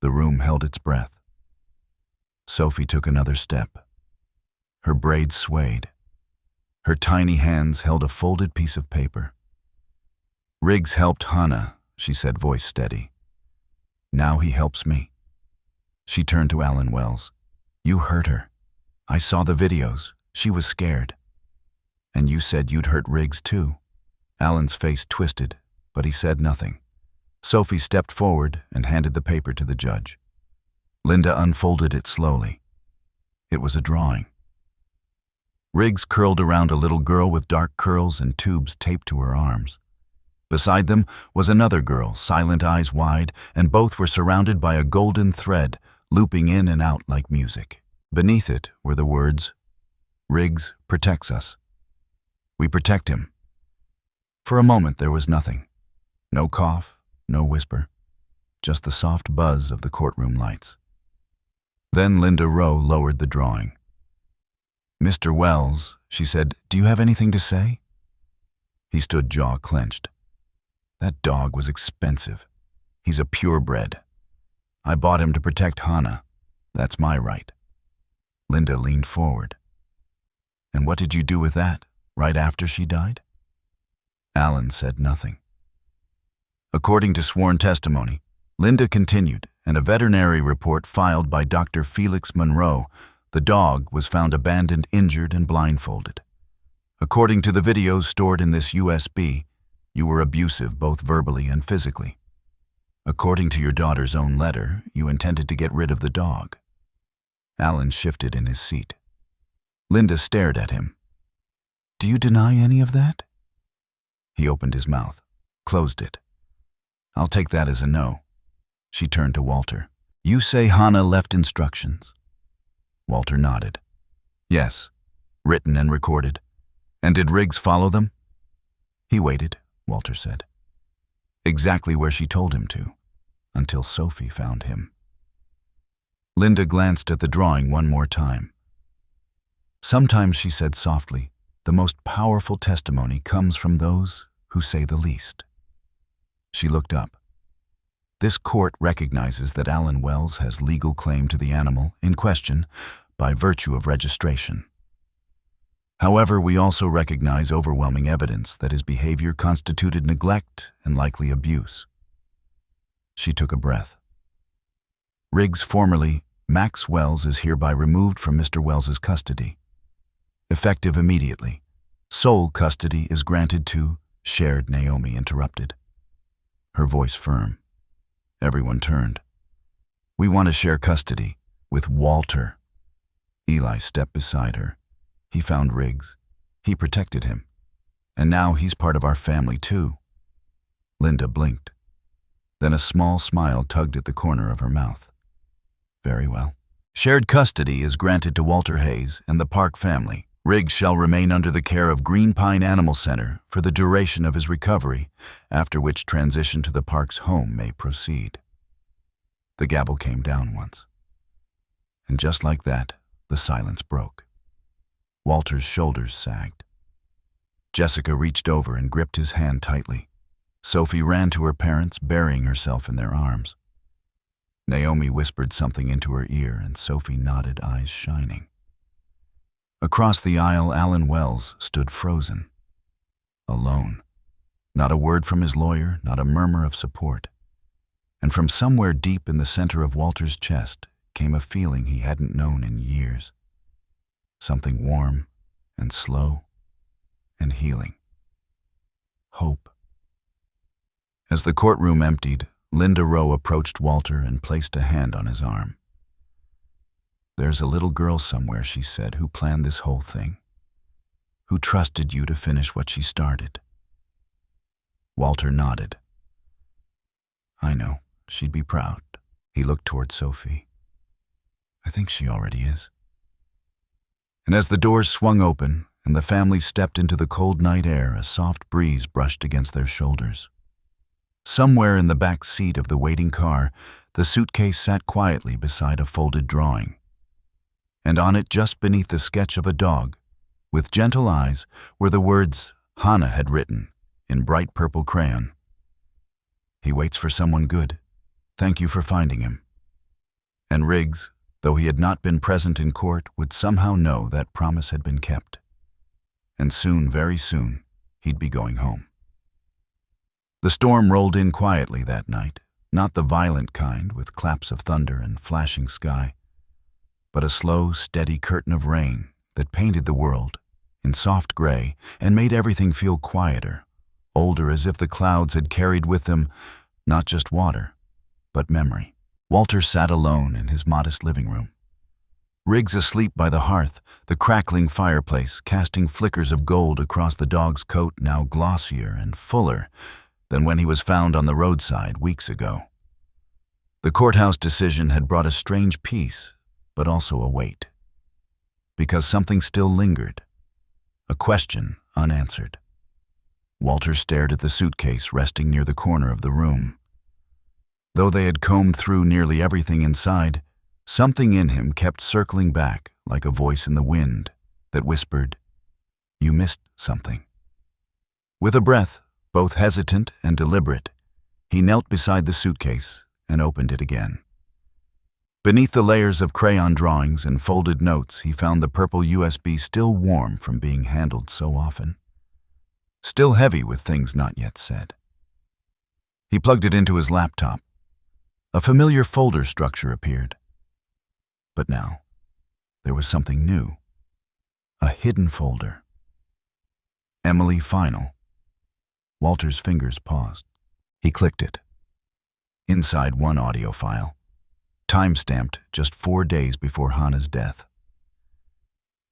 The room held its breath. Sophie took another step. Her braids swayed. Her tiny hands held a folded piece of paper. "Riggs helped Hannah," she said, voice steady. "Now he helps me." She turned to Alan Wells. "You hurt her. I saw the videos. She was scared. And you said you'd hurt Riggs too." Alan's face twisted, but he said nothing. Sophie stepped forward and handed the paper to the judge. Linda unfolded it slowly. It was a drawing. Riggs curled around a little girl with dark curls and tubes taped to her arms. Beside them was another girl, silent, eyes wide, and both were surrounded by a golden thread, looping in and out like music. Beneath it were the words, "Riggs protects us. We protect him." For a moment there was nothing. No cough, no whisper, just the soft buzz of the courtroom lights. Then Linda Rowe lowered the drawing. "Mr. Wells," she said, "do you have anything to say?" He stood jaw clenched. "That dog was expensive. He's a purebred. I bought him to protect Hannah. That's my right." Linda leaned forward. "And what did you do with that, right after she died?" Alan said nothing. According to sworn testimony, Linda continued, and a veterinary report filed by Dr. Felix Monroe, the dog was found abandoned, injured, and blindfolded. According to the videos stored in this USB, you were abusive both verbally and physically. According to your daughter's own letter, you intended to get rid of the dog. Alan shifted in his seat. Linda stared at him. "Do you deny any of that?" He opened his mouth, closed it. "I'll take that as a no." She turned to Walter. "You say Hannah left instructions?" Walter nodded. "Yes, written and recorded. And did Riggs follow them?" "He waited," Walter said. "Exactly where she told him to, until Sophie found him." Linda glanced at the drawing one more time. "Sometimes," she said softly, "the most powerful testimony comes from those who say the least." She looked up. This court recognizes that Alan Wells has legal claim to the animal in question by virtue of registration. However, we also recognize overwhelming evidence that his behavior constituted neglect and likely abuse. She took a breath. "Riggs, formerly Max Wells, is hereby removed from Mr. Wells's custody. Effective immediately. Sole custody is granted to," shared Naomi interrupted. Her voice firm. Everyone turned. "We want to share custody with Walter." Eli stepped beside her. He found Riggs. He protected him. And now he's part of our family too. Linda blinked. Then a small smile tugged at the corner of her mouth. "Very well. Shared custody is granted to Walter Hayes and the Park family. Riggs shall remain under the care of Green Pine Animal Center for the duration of his recovery, after which transition to the park's home may proceed." The gavel came down once. And just like that, the silence broke. Walter's shoulders sagged. Jessica reached over and gripped his hand tightly. Sophie ran to her parents, burying herself in their arms. Naomi whispered something into her ear, and Sophie nodded, eyes shining. Across the aisle, Alan Wells stood frozen. Alone. Not a word from his lawyer, not a murmur of support. And from somewhere deep in the center of Walter's chest came a feeling he hadn't known in years. Something warm and slow and healing. Hope. As the courtroom emptied, Linda Rowe approached Walter and placed a hand on his arm. There's a little girl somewhere, she said, who planned this whole thing, who trusted you to finish what she started. Walter nodded. I know, she'd be proud. He looked toward Sophie. I think she already is. And as the doors swung open and the family stepped into the cold night air, a soft breeze brushed against their shoulders. Somewhere in the back seat of the waiting car, the suitcase sat quietly beside a folded drawing. And on it, just beneath the sketch of a dog, with gentle eyes, were the words Hannah had written in bright purple crayon. He waits for someone good. Thank you for finding him. And Riggs, though he had not been present in court, would somehow know that promise had been kept. And soon, very soon, he'd be going home. The storm rolled in quietly that night, not the violent kind with claps of thunder and flashing sky, but a slow, steady curtain of rain that painted the world in soft gray and made everything feel quieter, older, as if the clouds had carried with them not just water, but memory. Walter sat alone in his modest living room. Riggs asleep by the hearth, the crackling fireplace casting flickers of gold across the dog's coat, now glossier and fuller than when he was found on the roadside weeks ago. The courthouse decision had brought a strange peace, but also a weight. Because something still lingered, a question unanswered. Walter stared at the suitcase resting near the corner of the room. Though they had combed through nearly everything inside, something in him kept circling back like a voice in the wind that whispered, "You missed something." With a breath, both hesitant and deliberate, he knelt beside the suitcase and opened it again. Beneath the layers of crayon drawings and folded notes, he found the purple USB still warm from being handled so often, still heavy with things not yet said. He plugged it into his laptop. A familiar folder structure appeared. But now, there was something new. A hidden folder. Emily Final. Walter's fingers paused. He clicked it. Inside, one audio file, time-stamped just 4 days before Hannah's death.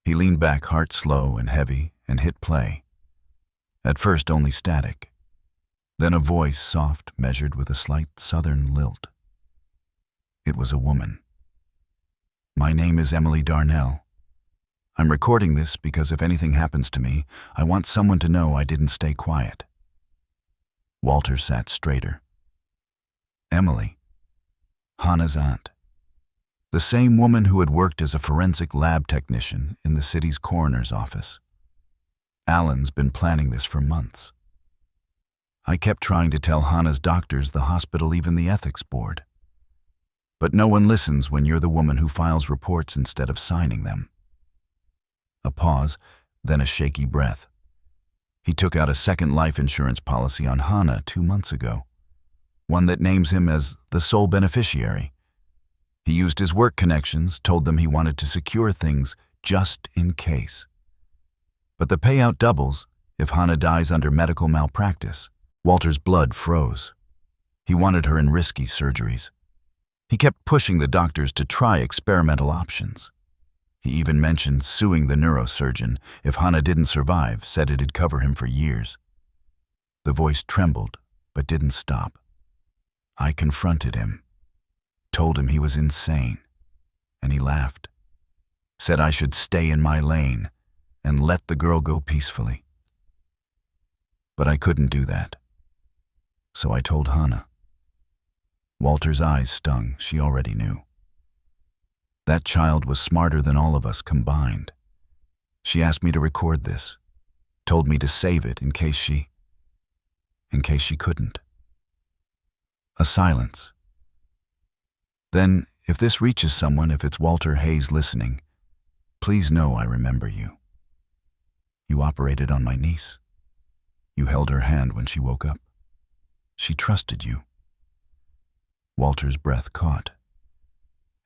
He leaned back, heart slow and heavy, and hit play. At first only static. Then a voice, soft, measured with a slight southern lilt. It was a woman. My name is Emily Darnell. I'm recording this because if anything happens to me, I want someone to know I didn't stay quiet. Walter sat straighter. Emily, Hannah's aunt. The same woman who had worked as a forensic lab technician in the city's coroner's office. Alan's been planning this for months. I kept trying to tell Hannah's doctors, the hospital, even the ethics board. But no one listens when you're the woman who files reports instead of signing them. A pause, then a shaky breath. He took out a second life insurance policy on Hannah 2 months ago, one that names him as the sole beneficiary. He used his work connections, told them he wanted to secure things just in case. But the payout doubles if Hannah dies under medical malpractice. Walter's blood froze. He wanted her in risky surgeries. He kept pushing the doctors to try experimental options. He even mentioned suing the neurosurgeon if Hannah didn't survive, said it'd cover him for years. The voice trembled, but didn't stop. I confronted him, told him he was insane, and he laughed, said I should stay in my lane and let the girl go peacefully. But I couldn't do that. So I told Hannah. Walter's eyes stung, she already knew. That child was smarter than all of us combined. She asked me to record this, told me to save it in case she couldn't. A silence. Then, if this reaches someone, if it's Walter Hayes listening, please know I remember you. You operated on my niece. You held her hand when she woke up. She trusted you. Walter's breath caught.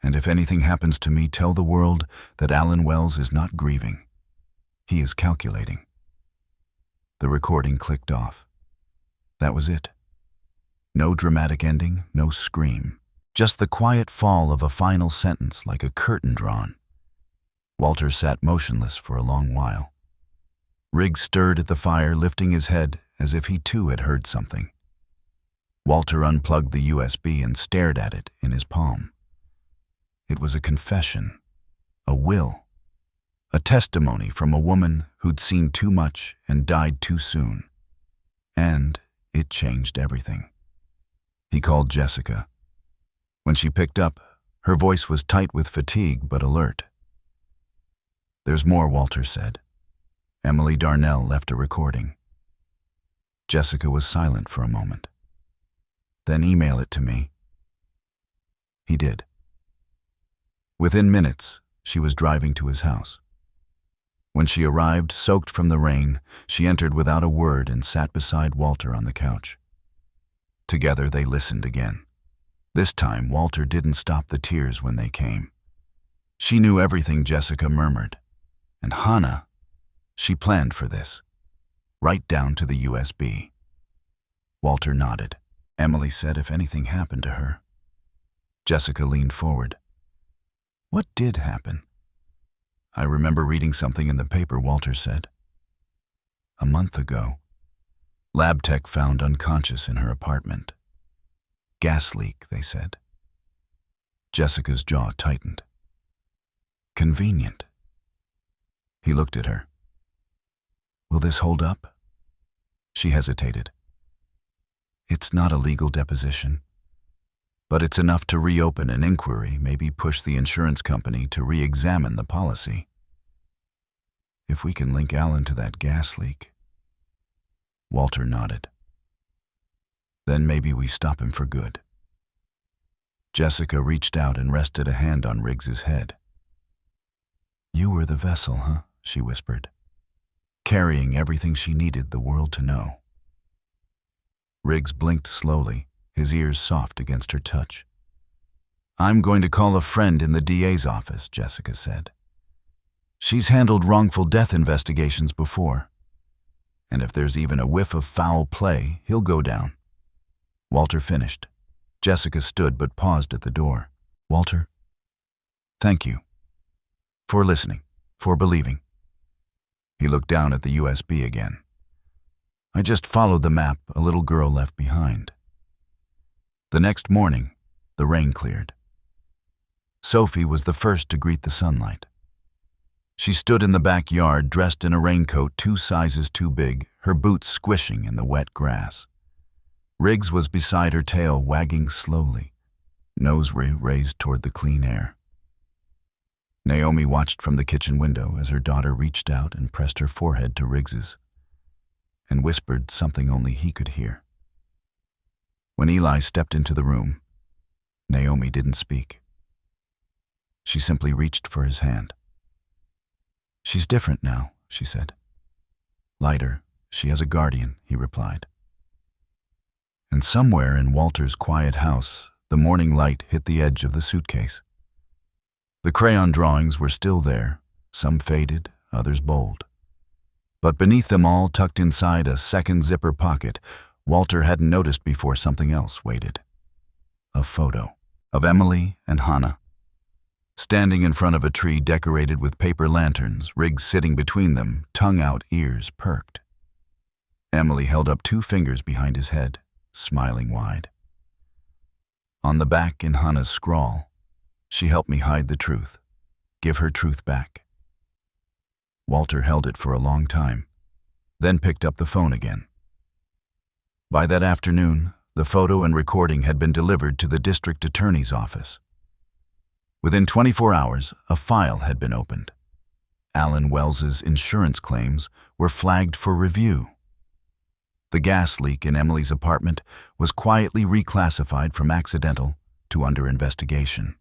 And if anything happens to me, tell the world that Alan Wells is not grieving. He is calculating. The recording clicked off. That was it. No dramatic ending, no scream. Just the quiet fall of a final sentence like a curtain drawn. Walter sat motionless for a long while. Riggs stirred at the fire, lifting his head as if he too had heard something. Walter unplugged the USB and stared at it in his palm. It was a confession, a will, a testimony from a woman who'd seen too much and died too soon. And it changed everything. He called Jessica. When she picked up, her voice was tight with fatigue but alert. "There's more," Walter said. Emily Darnell left a recording. Jessica was silent for a moment. "Then email it to me." He did. Within minutes, she was driving to his house. When she arrived, soaked from the rain, she entered without a word and sat beside Walter on the couch. Together they listened again. This time, Walter didn't stop the tears when they came. She knew everything Jessica murmured. And Hannah, she planned for this, right down to the USB. Walter nodded. Emily said if anything happened to her. Jessica leaned forward. "What did happen?" "I remember reading something in the paper," Walter said. "A month ago, lab tech found unconscious in her apartment. Gas leak, they said." Jessica's jaw tightened. "Convenient." He looked at her. "Will this hold up?" She hesitated. "It's not a legal deposition, but it's enough to reopen an inquiry, maybe push the insurance company to re-examine the policy. If we can link Alan to that gas leak." Walter nodded. "Then maybe we stop him for good." Jessica reached out and rested a hand on Riggs's head. "You were the vessel, huh?" she whispered, carrying everything she needed the world to know. Riggs blinked slowly, his ears soft against her touch. "I'm going to call a friend in the DA's office," Jessica said. "She's handled wrongful death investigations before. And if there's even a whiff of foul play, he'll go down." Walter finished. Jessica stood but paused at the door. "Walter, thank you. For listening, for believing." He looked down at the USB again. "I just followed the map a little girl left behind." The next morning, the rain cleared. Sophie was the first to greet the sunlight. She stood in the backyard dressed in a raincoat 2 sizes too big, her boots squishing in the wet grass. Riggs was beside her, tail wagging slowly, nose raised toward the clean air. Naomi watched from the kitchen window as her daughter reached out and pressed her forehead to Riggs's, and whispered something only he could hear. When Eli stepped into the room, Naomi didn't speak. She simply reached for his hand. "She's different now," she said. "Lighter. She has a guardian," he replied. And somewhere in Walter's quiet house, the morning light hit the edge of the suitcase. The crayon drawings were still there, some faded, others bold. But beneath them all, tucked inside a second zipper pocket, Walter hadn't noticed before something else waited. A photo of Emily and Hannah. Standing in front of a tree decorated with paper lanterns, Riggs sitting between them, tongue out, ears perked. Emily held up 2 fingers behind his head, smiling wide. On the back in Hannah's scrawl, "She helped me hide the truth. Give her truth back." Walter held it for a long time, then picked up the phone again. By that afternoon, the photo and recording had been delivered to the district attorney's office. Within 24 hours, a file had been opened. Alan Wells's insurance claims were flagged for review. The gas leak in Emily's apartment was quietly reclassified from accidental to under investigation.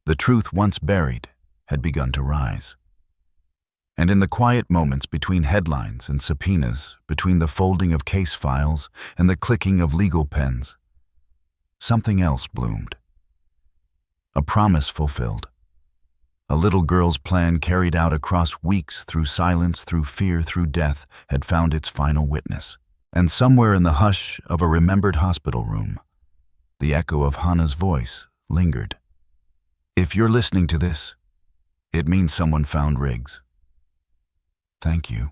The truth once buried had begun to rise. And in the quiet moments between headlines and subpoenas, between the folding of case files and the clicking of legal pens, something else bloomed. A promise fulfilled. A little girl's plan carried out across weeks through silence, through fear, through death, had found its final witness. And somewhere in the hush of a remembered hospital room, The echo of Hannah's voice lingered. "If you're listening to this, it means someone found Riggs. Thank you."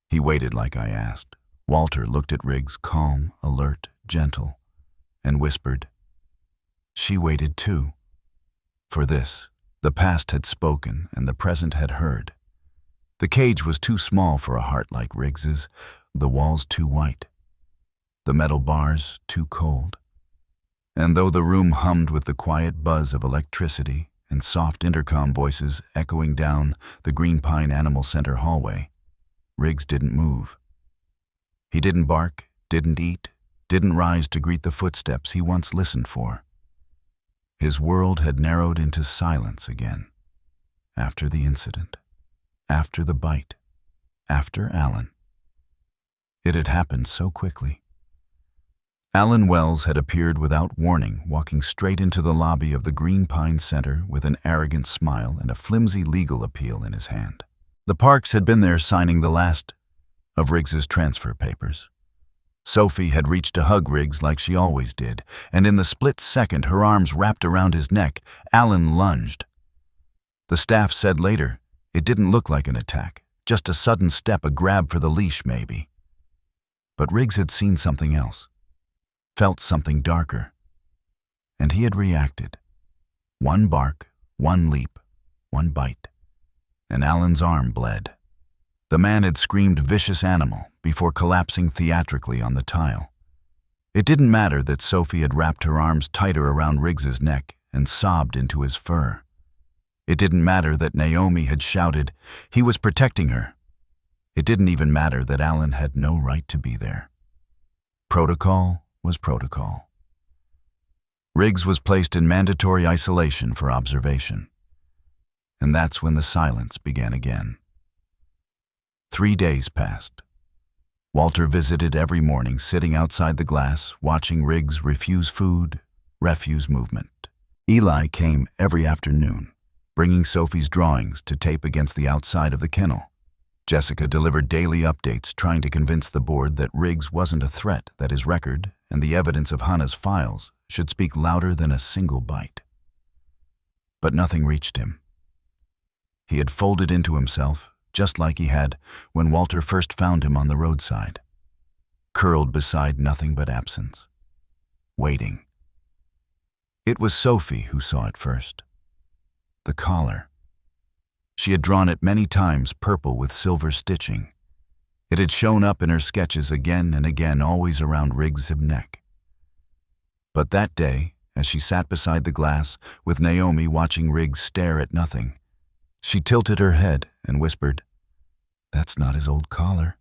He waited like I asked. Walter looked at Riggs, calm, alert, gentle, and whispered, "She waited too." For this, the past had spoken and the present had heard. The cage was too small for a heart like Riggs's, the walls too white, the metal bars too cold. And though the room hummed with the quiet buzz of electricity and soft intercom voices echoing down the Green Pine Animal Center hallway, Riggs didn't move. He didn't bark, didn't eat, didn't rise to greet the footsteps he once listened for. His world had narrowed into silence again. After the incident, after the bite, after Alan. It had happened so quickly. Alan Wells had appeared without warning, walking straight into the lobby of the Green Pine Center with an arrogant smile and a flimsy legal appeal in his hand. The Parks had been there signing the last of Riggs's transfer papers. Sophie had reached to hug Riggs like she always did, and in the split second her arms wrapped around his neck, Alan lunged. The staff said later, it didn't look like an attack, just a sudden step, a grab for the leash maybe. But Riggs had seen something else, felt something darker, and he had reacted. One bark, one leap, one bite, and Alan's arm bled. The man had screamed vicious animal before collapsing theatrically on the tile. It didn't matter that Sophie had wrapped her arms tighter around Riggs's neck and sobbed into his fur. It didn't matter that Naomi had shouted he was protecting her. It didn't even matter that Alan had no right to be there. Protocol was protocol. Riggs was placed in mandatory isolation for observation. And that's when the silence began again. 3 days passed. Walter visited every morning, sitting outside the glass, watching Riggs refuse food, refuse movement. Eli came every afternoon, bringing Sophie's drawings to tape against the outside of the kennel. Jessica delivered daily updates, trying to convince the board that Riggs wasn't a threat, that his record and the evidence of Hannah's files should speak louder than a single bite. But nothing reached him. He had folded into himself, just like he had when Walter first found him on the roadside, curled beside nothing but absence, waiting. It was Sophie who saw it first. The collar. She had drawn it many times, purple with silver stitching. It had shown up in her sketches again and again, always around Riggs' neck. But that day, as she sat beside the glass, with Naomi watching Riggs stare at nothing, she tilted her head and whispered, "That's not his old collar."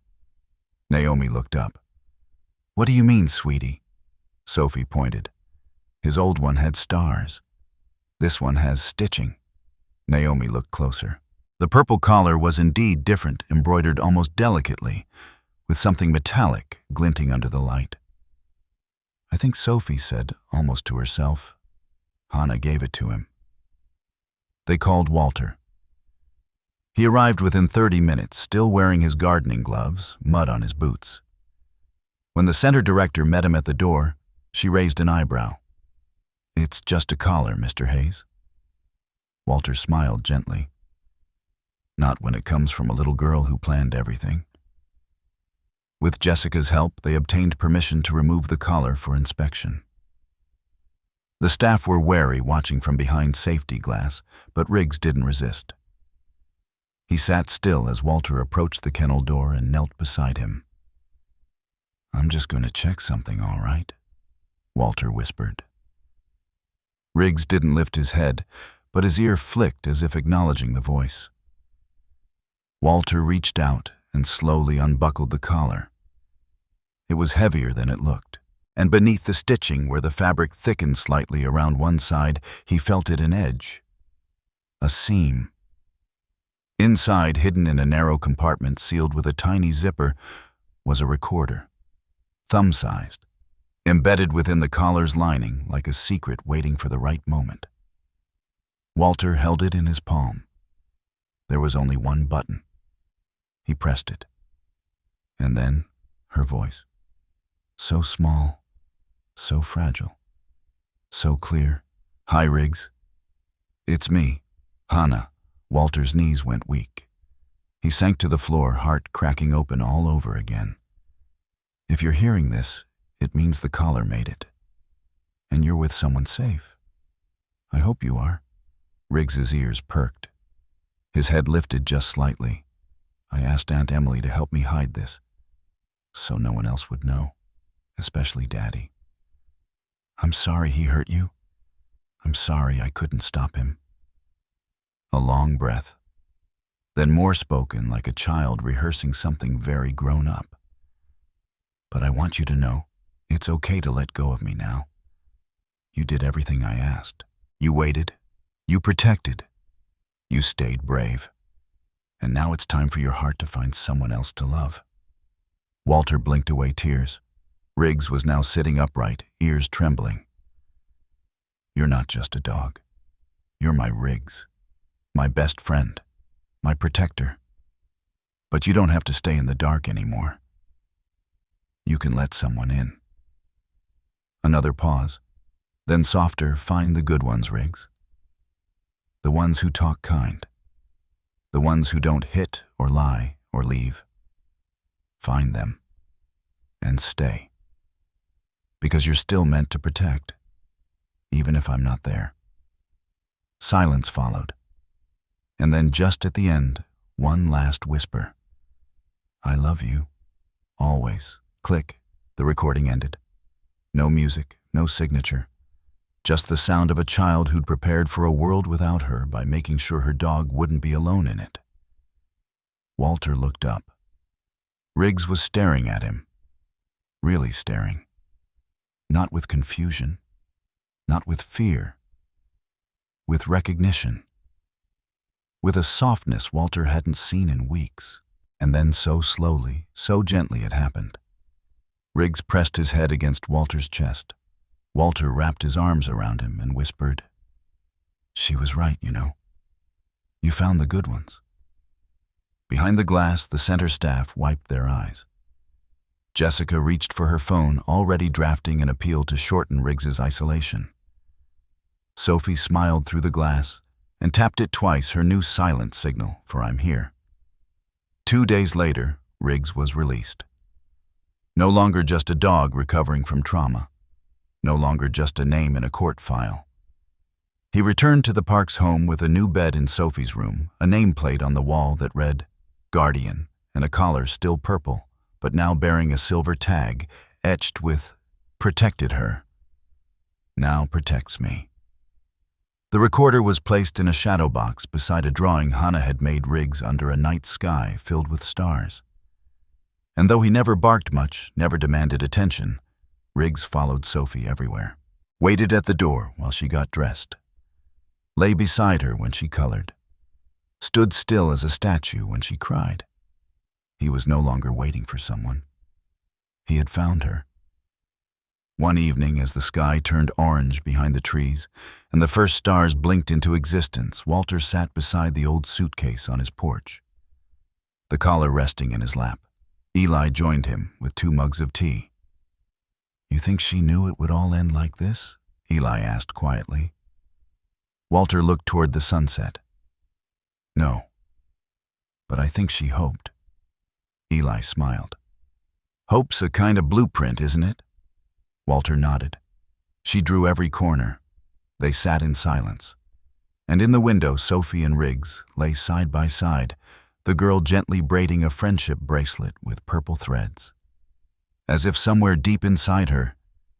Naomi looked up. "What do you mean, sweetie?" Sophie pointed. "His old one had stars. This one has stitching." Naomi looked closer. The purple collar was indeed different, embroidered almost delicately, with something metallic glinting under the light. "I think Sophie said, almost to herself, Hannah gave it to him." They called Walter. He arrived within 30 minutes, still wearing his gardening gloves, mud on his boots. When the center director met him at the door, she raised an eyebrow. "It's just a collar, Mr. Hayes." Walter smiled gently. Not when it comes from a little girl who planned everything. With Jessica's help, they obtained permission to remove the collar for inspection. The staff were wary, watching from behind safety glass, but Riggs didn't resist. He sat still as Walter approached the kennel door and knelt beside him. "I'm just going to check something, all right?" Walter whispered. Riggs didn't lift his head, but his ear flicked as if acknowledging the voice. Walter reached out and slowly unbuckled the collar. It was heavier than it looked, and beneath the stitching, where the fabric thickened slightly around one side, he felt it an edge, a seam. Inside, hidden in a narrow compartment sealed with a tiny zipper, was a recorder, thumb-sized, embedded within the collar's lining like a secret waiting for the right moment. Walter held it in his palm. There was only one button. He pressed it. And then, her voice. So small, So fragile. So clear. "Hi, Riggs. It's me, Hannah." Walter's knees went weak. He sank to the floor, heart cracking open all over again. "If you're hearing this, it means the caller made it. And you're with someone safe. I hope you are." Riggs's ears perked. His head lifted just slightly. "I asked Aunt Emily to help me hide this, so no one else would know, especially Daddy. I'm sorry he hurt you. I'm sorry I couldn't stop him." A long breath, then more spoken like a child rehearsing something very grown up. "But I want you to know, it's okay to let go of me now. You did everything I asked. You waited. You protected. You stayed brave. And now it's time for your heart to find someone else to love." Walter blinked away tears. Riggs was now sitting upright, ears trembling. "You're not just a dog. You're my Riggs. My best friend. My protector. But you don't have to stay in the dark anymore. You can let someone in." Another pause. Then softer, "Find the good ones, Riggs. The ones who talk kind. The ones who don't hit or lie or leave. Find them. And stay. Because you're still meant to protect, even if I'm not there." Silence followed. And then just at the end, one last whisper. "I love you. Always." Click. The recording ended. No music, no signature. Just the sound of a child who'd prepared for a world without her by making sure her dog wouldn't be alone in it. Walter looked up. Riggs was staring at him. Really staring. Not with confusion. Not with fear. With recognition. With a softness Walter hadn't seen in weeks. And then so slowly, so gently it happened. Riggs pressed his head against Walter's chest. Walter wrapped his arms around him and whispered, "She was right, you know. You found the good ones." Behind the glass, the center staff wiped their eyes. Jessica reached for her phone, already drafting an appeal to shorten Riggs's isolation. Sophie smiled through the glass and tapped it twice, her new silent signal for "I'm here." 2 days later, Riggs was released. No longer just a dog recovering from trauma. No longer just a name in a court file. He returned to the park's home with a new bed in Sophie's room, a nameplate on the wall that read Guardian, and a collar still purple, but now bearing a silver tag etched with "Protected her. Now protects me." The recorder was placed in a shadow box beside a drawing Hannah had made Riggs under a night sky filled with stars. And though he never barked much, never demanded attention, Riggs followed Sophie everywhere, waited at the door while she got dressed, lay beside her when she colored, stood still as a statue when she cried. He was no longer waiting for someone. He had found her. One evening, as the sky turned orange behind the trees and the first stars blinked into existence, Walter sat beside the old suitcase on his porch, the collar resting in his lap. Eli joined him with 2 mugs of tea. "You think she knew it would all end like this?" Eli asked quietly. Walter looked toward the sunset. "No, but I think she hoped." Eli smiled. "Hope's a kind of blueprint, isn't it?" Walter nodded. She drew every corner. They sat in silence. And in the window, Sophie and Riggs lay side by side, the girl gently braiding a friendship bracelet with purple threads. As if somewhere deep inside her,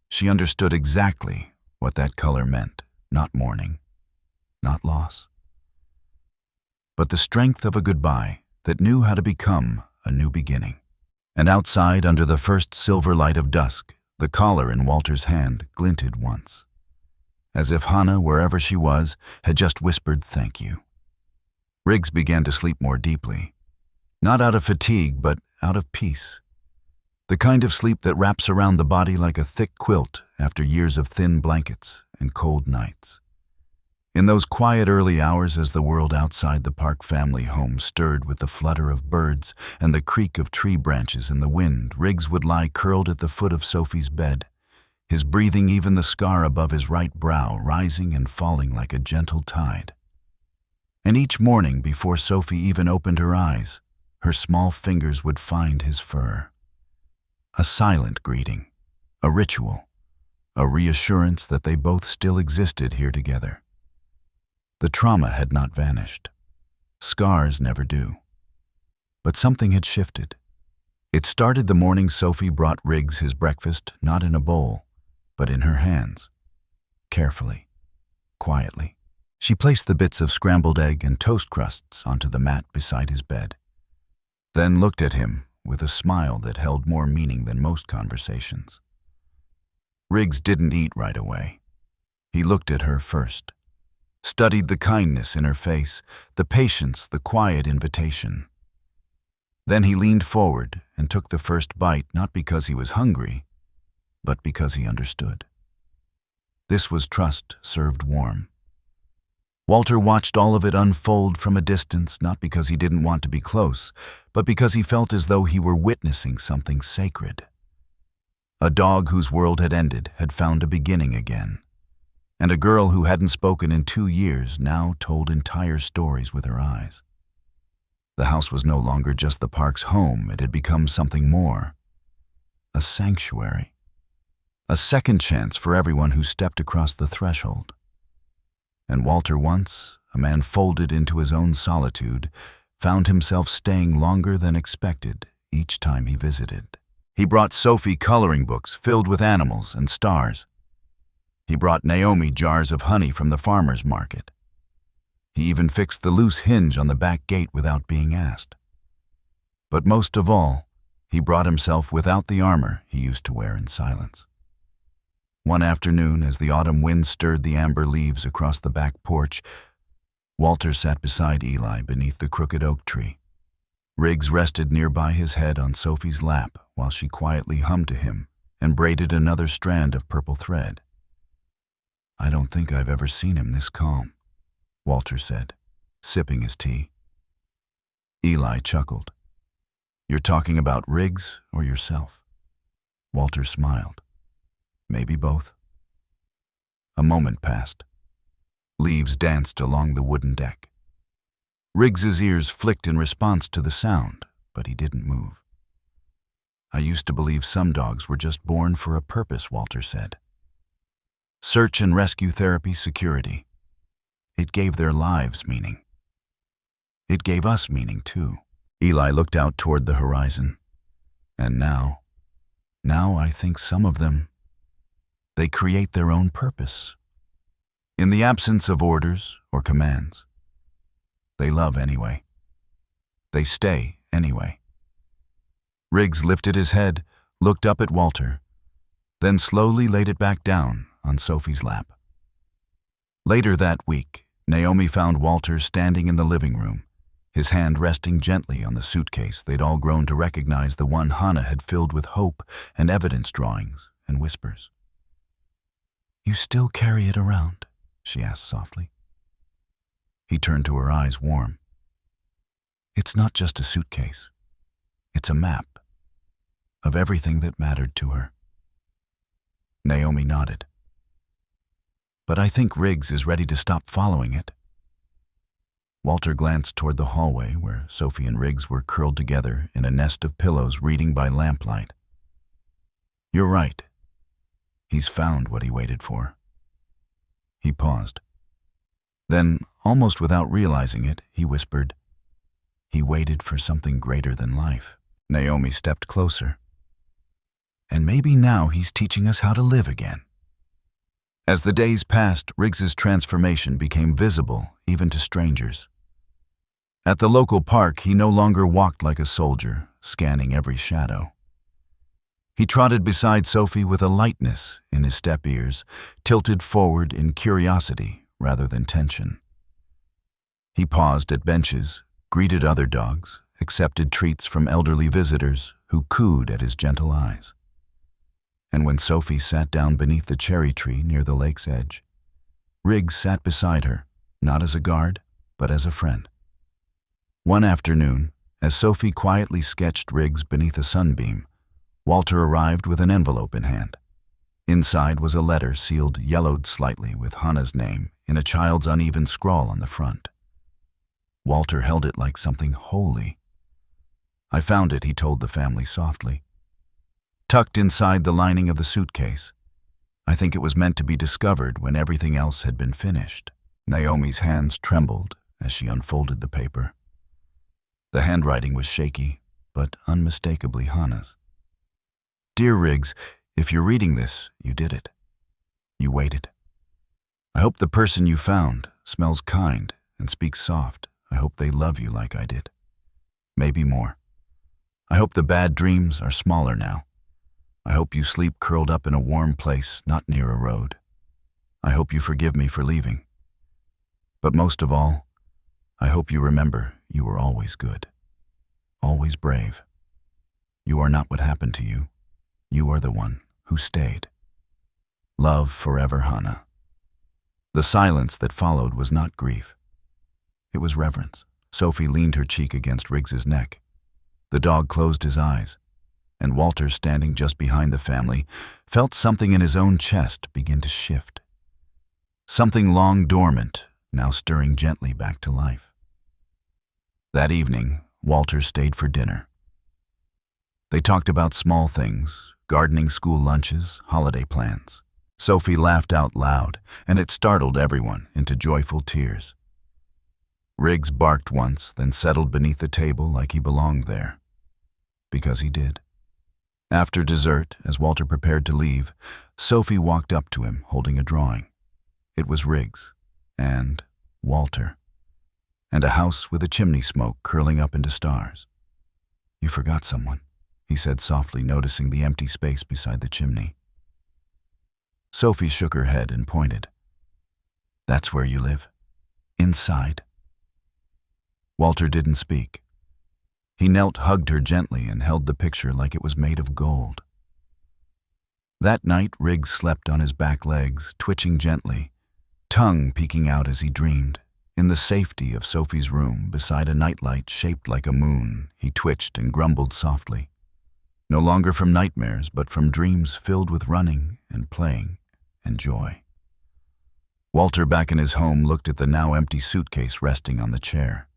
she understood exactly what that color meant. Not mourning, not loss, but the strength of a goodbye that knew how to become a new beginning. And outside, under the first silver light of dusk, the collar in Walter's hand glinted once, as if Hannah, wherever she was, had just whispered thank you. Riggs began to sleep more deeply, not out of fatigue, but out of peace. The kind of sleep that wraps around the body like a thick quilt after years of thin blankets and cold nights. In those quiet early hours, as the world outside the Park family home stirred with the flutter of birds and the creak of tree branches in the wind, Riggs would lie curled at the foot of Sophie's bed, his breathing, even the scar above his right brow, rising and falling like a gentle tide. And each morning, before Sophie even opened her eyes, her small fingers would find his fur. A silent greeting, a ritual, a reassurance that they both still existed here together. The trauma had not vanished. Scars never do. But something had shifted. It started the morning Sophie brought Riggs his breakfast, not in a bowl, but in her hands. Carefully, quietly. She placed the bits of scrambled egg and toast crusts onto the mat beside his bed, then looked at him with a smile that held more meaning than most conversations. Riggs didn't eat right away. He looked at her first, studied the kindness in her face, the patience, the quiet invitation. Then he leaned forward and took the first bite, not because he was hungry, but because he understood. This was trust served warm. Walter watched all of it unfold from a distance, not because he didn't want to be close, but because he felt as though he were witnessing something sacred. A dog whose world had ended had found a beginning again, and a girl who hadn't spoken in 2 years now told entire stories with her eyes. The house was no longer just the park's home, it had become something more. A sanctuary. A second chance for everyone who stepped across the threshold. And Walter once, a man folded into his own solitude, found himself staying longer than expected each time he visited. He brought Sophie coloring books filled with animals and stars. He brought Naomi jars of honey from the farmer's market. He even fixed the loose hinge on the back gate without being asked. But most of all, he brought himself without the armor he used to wear in silence. One afternoon, as the autumn wind stirred the amber leaves across the back porch, Walter sat beside Eli beneath the crooked oak tree. Riggs rested nearby his head on Sophie's lap while she quietly hummed to him and braided another strand of purple thread. "I don't think I've ever seen him this calm," Walter said, sipping his tea. Eli chuckled. "You're talking about Riggs or yourself?" Walter smiled. "Maybe both." A moment passed. Leaves danced along the wooden deck. Riggs's ears flicked in response to the sound, but he didn't move. "I used to believe some dogs were just born for a purpose," Walter said. "Search and rescue therapy, security. It gave their lives meaning. It gave us meaning, too." Eli looked out toward the horizon. "And now I think some of them, they create their own purpose. In the absence of orders or commands, they love anyway. They stay anyway." Riggs lifted his head, looked up at Walter, then slowly laid it back down on Sophie's lap. Later that week, Naomi found Walter standing in the living room, his hand resting gently on the suitcase they'd all grown to recognize, the one Hannah had filled with hope and evidence drawings and whispers. "You still carry it around?" she asked softly. He turned to her, eyes warm. "It's not just a suitcase. It's a map of everything that mattered to her." Naomi nodded. "But I think Riggs is ready to stop following it." Walter glanced toward the hallway where Sophie and Riggs were curled together in a nest of pillows reading by lamplight. "You're right. He's found what he waited for." He paused. Then, almost without realizing it, he whispered, "He waited for something greater than life." Naomi stepped closer. "And maybe now he's teaching us how to live again." As the days passed, Riggs's transformation became visible even to strangers. At the local park, he no longer walked like a soldier, scanning every shadow. He trotted beside Sophie with a lightness in his step ears, tilted forward in curiosity rather than tension. He paused at benches, greeted other dogs, accepted treats from elderly visitors who cooed at his gentle eyes. And when Sophie sat down beneath the cherry tree near the lake's edge, Riggs sat beside her, not as a guard, but as a friend. One afternoon, as Sophie quietly sketched Riggs beneath a sunbeam, Walter arrived with an envelope in hand. Inside was a letter sealed yellowed slightly with Hannah's name in a child's uneven scrawl on the front. Walter held it like something holy. "I found it," he told the family softly. "Tucked inside the lining of the suitcase. I think it was meant to be discovered when everything else had been finished." Naomi's hands trembled as she unfolded the paper. The handwriting was shaky, but unmistakably Hannah's. "Dear Riggs, if you're reading this, you did it. You waited. I hope the person you found smells kind and speaks soft. I hope they love you like I did. Maybe more. I hope the bad dreams are smaller now. I hope you sleep curled up in a warm place, not near a road. I hope you forgive me for leaving. But most of all, I hope you remember you were always good, always brave. You are not what happened to you. You are the one who stayed. Love forever, Hannah." The silence that followed was not grief. It was reverence. Sophie leaned her cheek against Riggs's neck. The dog closed his eyes, and Walter, standing just behind the family, felt something in his own chest begin to shift. Something long dormant, now stirring gently back to life. That evening, Walter stayed for dinner. They talked about small things, gardening, school lunches, holiday plans. Sophie laughed out loud, and it startled everyone into joyful tears. Riggs barked once, then settled beneath the table like he belonged there. Because he did. After dessert, as Walter prepared to leave, Sophie walked up to him, holding a drawing. It was Riggs, and Walter, and a house with a chimney smoke curling up into stars. "You forgot someone," he said softly, noticing the empty space beside the chimney. Sophie shook her head and pointed. "That's where you live. Inside." Walter didn't speak. He knelt, hugged her gently, and held the picture like it was made of gold. That night, Riggs slept on his back legs, twitching gently, tongue peeking out as he dreamed. In the safety of Sophie's room, beside a nightlight shaped like a moon, he twitched and grumbled softly. No longer from nightmares, but from dreams filled with running and playing and joy. Walter, back in his home, looked at the now empty suitcase resting on the chair.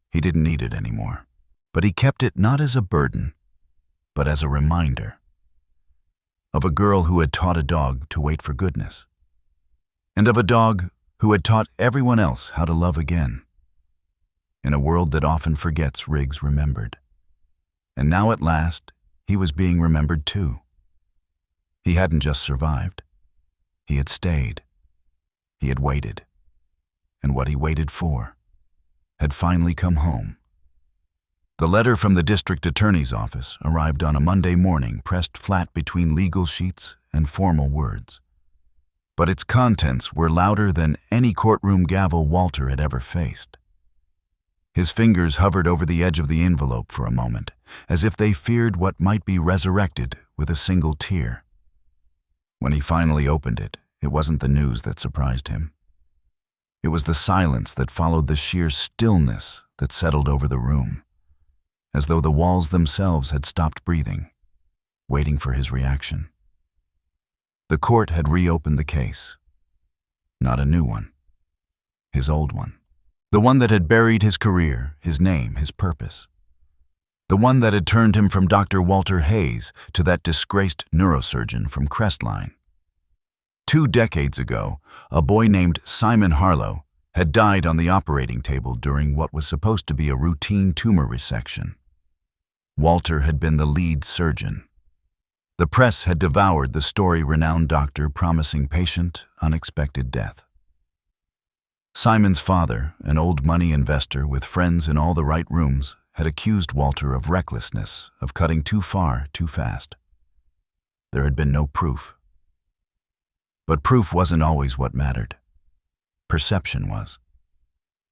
He didn't need it anymore, but he kept it not as a burden, but as a reminder of a girl who had taught a dog to wait for goodness, and of a dog who had taught everyone else how to love again. In a world that often forgets, Riggs remembered. And now at last, he was being remembered too. He hadn't just survived. He had stayed. He had waited. And what he waited for had finally come home. The letter from the district attorney's office arrived on a Monday morning, pressed flat between legal sheets and formal words. But its contents were louder than any courtroom gavel Walter had ever faced. His fingers hovered over the edge of the envelope for a moment, as if they feared what might be resurrected with a single tear. When he finally opened it, it wasn't the news that surprised him. It was the silence that followed the sheer stillness that settled over the room, as though the walls themselves had stopped breathing, waiting for his reaction. The court had reopened the case. Not a new one. His old one. The one that had buried his career, his name, his purpose. The one that had turned him from Dr. Walter Hayes to that disgraced neurosurgeon from Crestline. 2 decades ago, a boy named Simon Harlow had died on the operating table during what was supposed to be a routine tumor resection. Walter had been the lead surgeon. The press had devoured the story-renowned doctor promising patient unexpected death. Simon's father, an old money investor with friends in all the right rooms, had accused Walter of recklessness, of cutting too far, too fast. There had been no proof. But proof wasn't always what mattered. Perception was.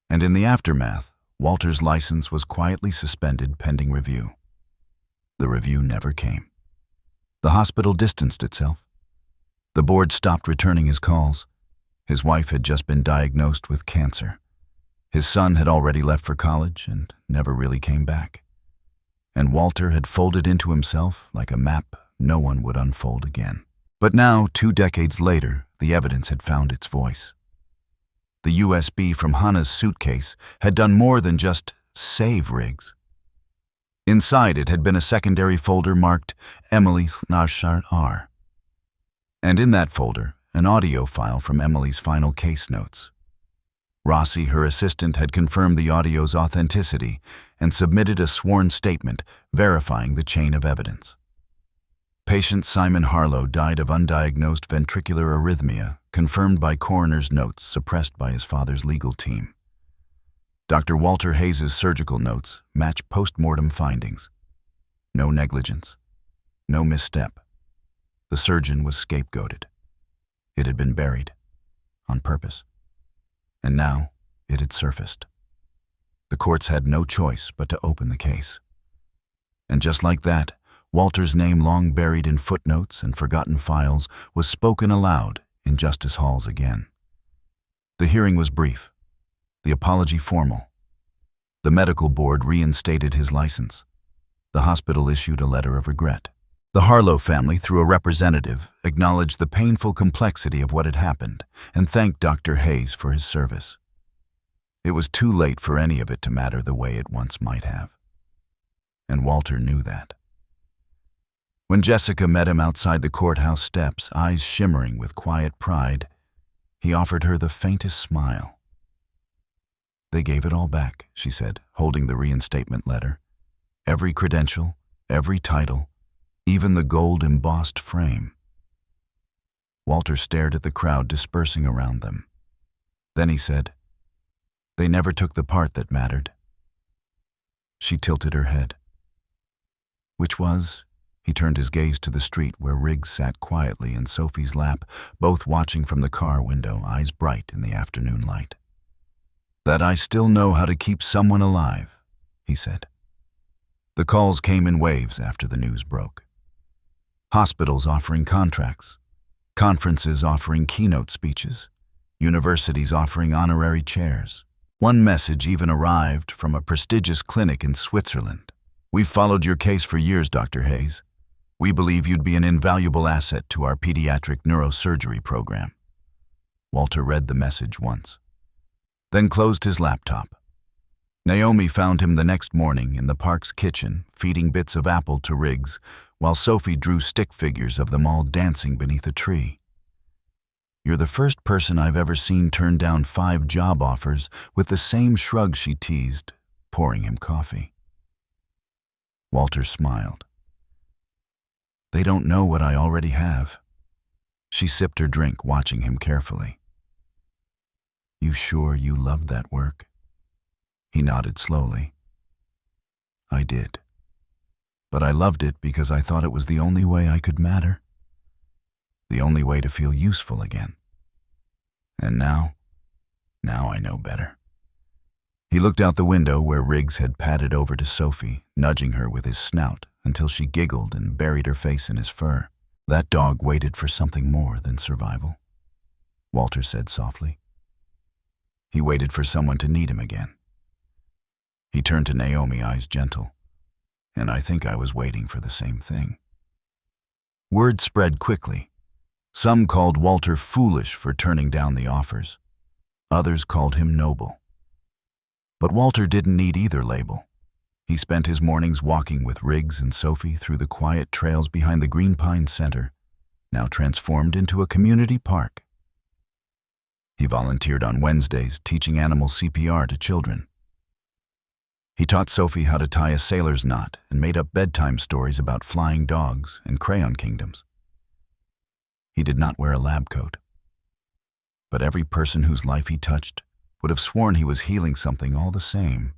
And in the aftermath, Walter's license was quietly suspended pending review. The review never came. The hospital distanced itself. The board stopped returning his calls. His wife had just been diagnosed with cancer. His son had already left for college and never really came back. And Walter had folded into himself like a map no one would unfold again. But now, 2 decades later, the evidence had found its voice. The USB from Hannah's suitcase had done more than just save Riggs. Inside it had been a secondary folder marked Emily R. And in that folder, an audio file from Emily's final case notes. Rossi, her assistant, had confirmed the audio's authenticity and submitted a sworn statement verifying the chain of evidence. Patient Simon Harlow died of undiagnosed ventricular arrhythmia, confirmed by coroner's notes suppressed by his father's legal team. Dr. Walter Hayes' surgical notes match post-mortem findings. No negligence, no misstep. The surgeon was scapegoated. It had been buried, on purpose. And now it had surfaced. The courts had no choice but to open the case. And just like that, Walter's name, long buried in footnotes and forgotten files, was spoken aloud in justice halls again. The hearing was brief, the apology formal. The medical board reinstated his license. The hospital issued a letter of regret. The Harlow family, through a representative, acknowledged the painful complexity of what had happened and thanked Dr. Hayes for his service. It was too late for any of it to matter the way it once might have. And Walter knew that. When Jessica met him outside the courthouse steps, eyes shimmering with quiet pride, he offered her the faintest smile. "They gave it all back," she said, holding the reinstatement letter. "Every credential, every title, even the gold embossed frame." Walter stared at the crowd dispersing around them. Then he said, "They never took the part that mattered." She tilted her head. "Which was?" He turned his gaze to the street where Riggs sat quietly in Sophie's lap, both watching from the car window, eyes bright in the afternoon light. "That I still know how to keep someone alive," he said. The calls came in waves after the news broke. Hospitals offering contracts, conferences offering keynote speeches, universities offering honorary chairs. One message even arrived from a prestigious clinic in Switzerland. "We've followed your case for years, Dr. Hayes. We believe you'd be an invaluable asset to our pediatric neurosurgery program." Walter read the message once, then closed his laptop. Naomi found him the next morning in the park's kitchen, feeding bits of apple to Riggs, while Sophie drew stick figures of them all dancing beneath a tree. "You're the first person I've ever seen turn down 5 job offers with the same shrug," she teased, pouring him coffee. Walter smiled. "They don't know what I already have." She sipped her drink, watching him carefully. "You sure you loved that work?" He nodded slowly. "I did. But I loved it because I thought it was the only way I could matter. The only way to feel useful again. And now I know better." He looked out the window where Riggs had padded over to Sophie, nudging her with his snout until she giggled and buried her face in his fur. "That dog waited for something more than survival," Walter said softly. "He waited for someone to need him again." He turned to Naomi, eyes gentle. "And I think I was waiting for the same thing." Word spread quickly. Some called Walter foolish for turning down the offers. Others called him noble. But Walter didn't need either label. He spent his mornings walking with Riggs and Sophie through the quiet trails behind the Green Pine Center, now transformed into a community park. He volunteered on Wednesdays, teaching animal CPR to children. He taught Sophie how to tie a sailor's knot and made up bedtime stories about flying dogs and crayon kingdoms. He did not wear a lab coat. But every person whose life he touched would have sworn he was healing something all the same.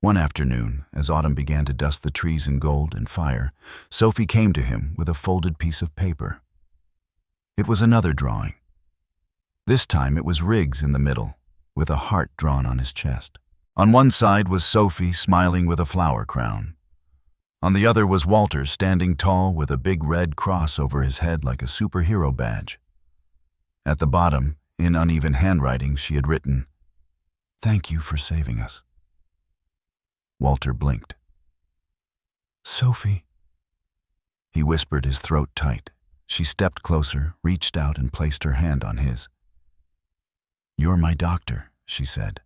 One afternoon, as autumn began to dust the trees in gold and fire, Sophie came to him with a folded piece of paper. It was another drawing. This time it was Riggs in the middle, with a heart drawn on his chest. On one side was Sophie smiling with a flower crown. On the other was Walter standing tall with a big red cross over his head like a superhero badge. At the bottom, in uneven handwriting, she had written, "Thank you for saving us." Walter blinked. "Sophie," he whispered, his throat tight. She stepped closer, reached out, and placed her hand on his. "You're my doctor," she said.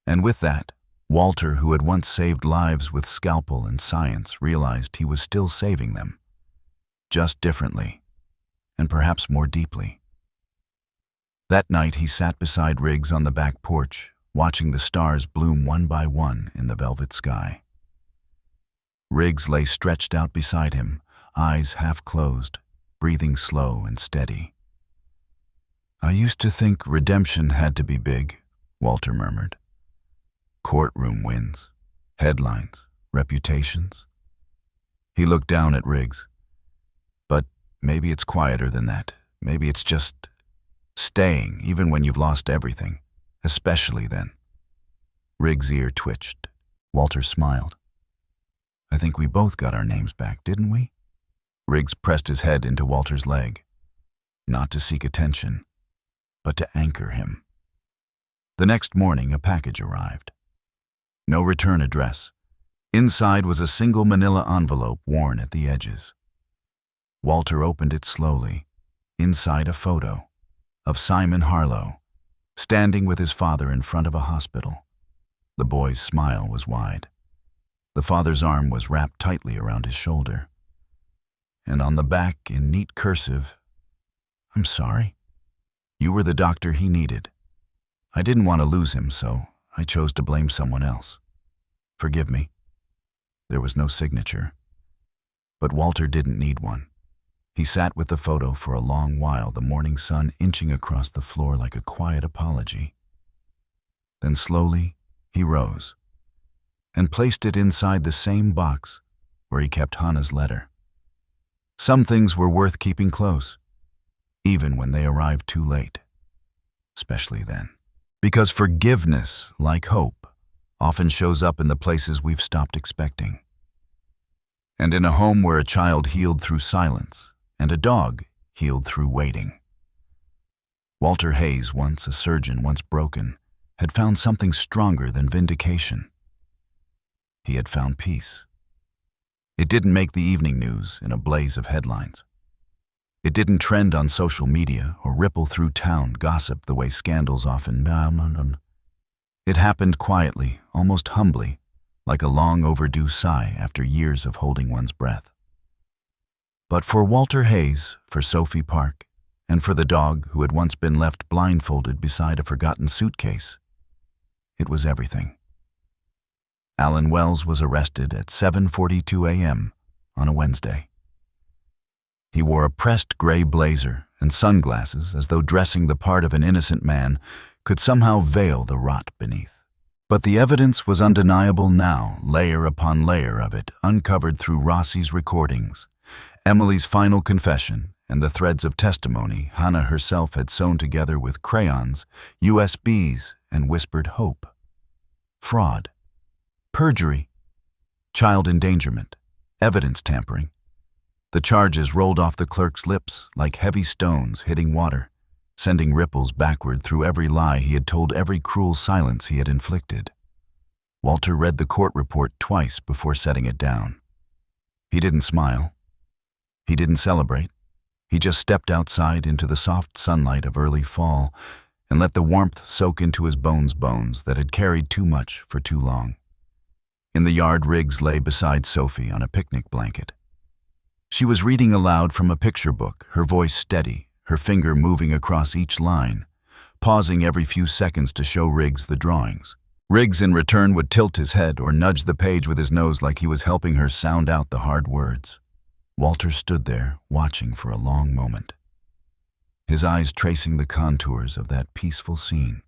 And with that, Walter, who had once saved lives with scalpel and science, realized he was still saving them, just differently, and perhaps more deeply. That night he sat beside Riggs on the back porch, watching the stars bloom one by one in the velvet sky. Riggs lay stretched out beside him, eyes half closed, breathing slow and steady. "I used to think redemption had to be big," Walter murmured. "Courtroom wins, headlines, reputations." He looked down at Riggs. "But maybe it's quieter than that. Maybe it's just staying, even when you've lost everything, especially then." Riggs' ear twitched. Walter smiled. "I think we both got our names back, didn't we?" Riggs pressed his head into Walter's leg, not to seek attention, but to anchor him. The next morning, a package arrived. No return address. Inside was a single manila envelope worn at the edges. Walter opened it slowly. Inside, a photo of Simon Harlow, standing with his father in front of a hospital. The boy's smile was wide. The father's arm was wrapped tightly around his shoulder. And on the back, in neat cursive, "I'm sorry. You were the doctor he needed. I didn't want to lose him, so I chose to blame someone else. Forgive me." There was no signature. But Walter didn't need one. He sat with the photo for a long while, the morning sun inching across the floor like a quiet apology. Then slowly, he rose and placed it inside the same box where he kept Hannah's letter. Some things were worth keeping close, even when they arrived too late. Especially then. Because forgiveness, like hope, often shows up in the places we've stopped expecting. And in a home where a child healed through silence and a dog healed through waiting. Walter Hayes, once a surgeon, once broken, had found something stronger than vindication. He had found peace. It didn't make the evening news in a blaze of headlines. It didn't trend on social media or ripple through town gossip the way scandals often. It happened quietly, almost humbly, like a long overdue sigh after years of holding one's breath. But for Walter Hayes, for Sophie Park, and for the dog who had once been left blindfolded beside a forgotten suitcase, it was everything. Alan Wells was arrested at 7:42 a.m. on a Wednesday. He wore a pressed gray blazer and sunglasses as though dressing the part of an innocent man could somehow veil the rot beneath. But the evidence was undeniable now, layer upon layer of it, uncovered through Rossi's recordings, Emily's final confession, and the threads of testimony Hannah herself had sewn together with crayons, USBs, and whispered hope. Fraud. Perjury, child endangerment, evidence tampering. The charges rolled off the clerk's lips like heavy stones hitting water, sending ripples backward through every lie he had told, every cruel silence he had inflicted. Walter read the court report twice before setting it down. He didn't smile. He didn't celebrate. He just stepped outside into the soft sunlight of early fall and let the warmth soak into his bones that had carried too much for too long. In the yard, Riggs lay beside Sophie on a picnic blanket. She was reading aloud from a picture book, her voice steady, her finger moving across each line, pausing every few seconds to show Riggs the drawings. Riggs in return would tilt his head or nudge the page with his nose like he was helping her sound out the hard words. Walter stood there, watching for a long moment, his eyes tracing the contours of that peaceful scene.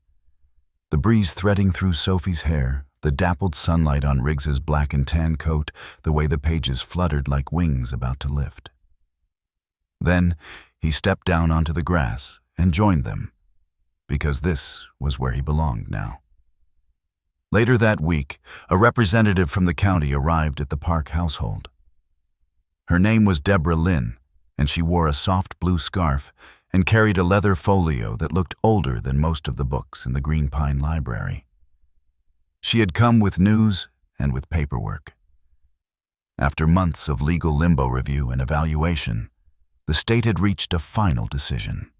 The breeze threading through Sophie's hair, the dappled sunlight on Riggs's black and tan coat, the way the pages fluttered like wings about to lift. Then he stepped down onto the grass and joined them, because this was where he belonged now. Later that week, a representative from the county arrived at the Park household. Her name was Deborah Lynn, and she wore a soft blue scarf and carried a leather folio that looked older than most of the books in the Green Pine Library. She had come with news and with paperwork. After months of legal limbo review and evaluation, The state had reached a final decision.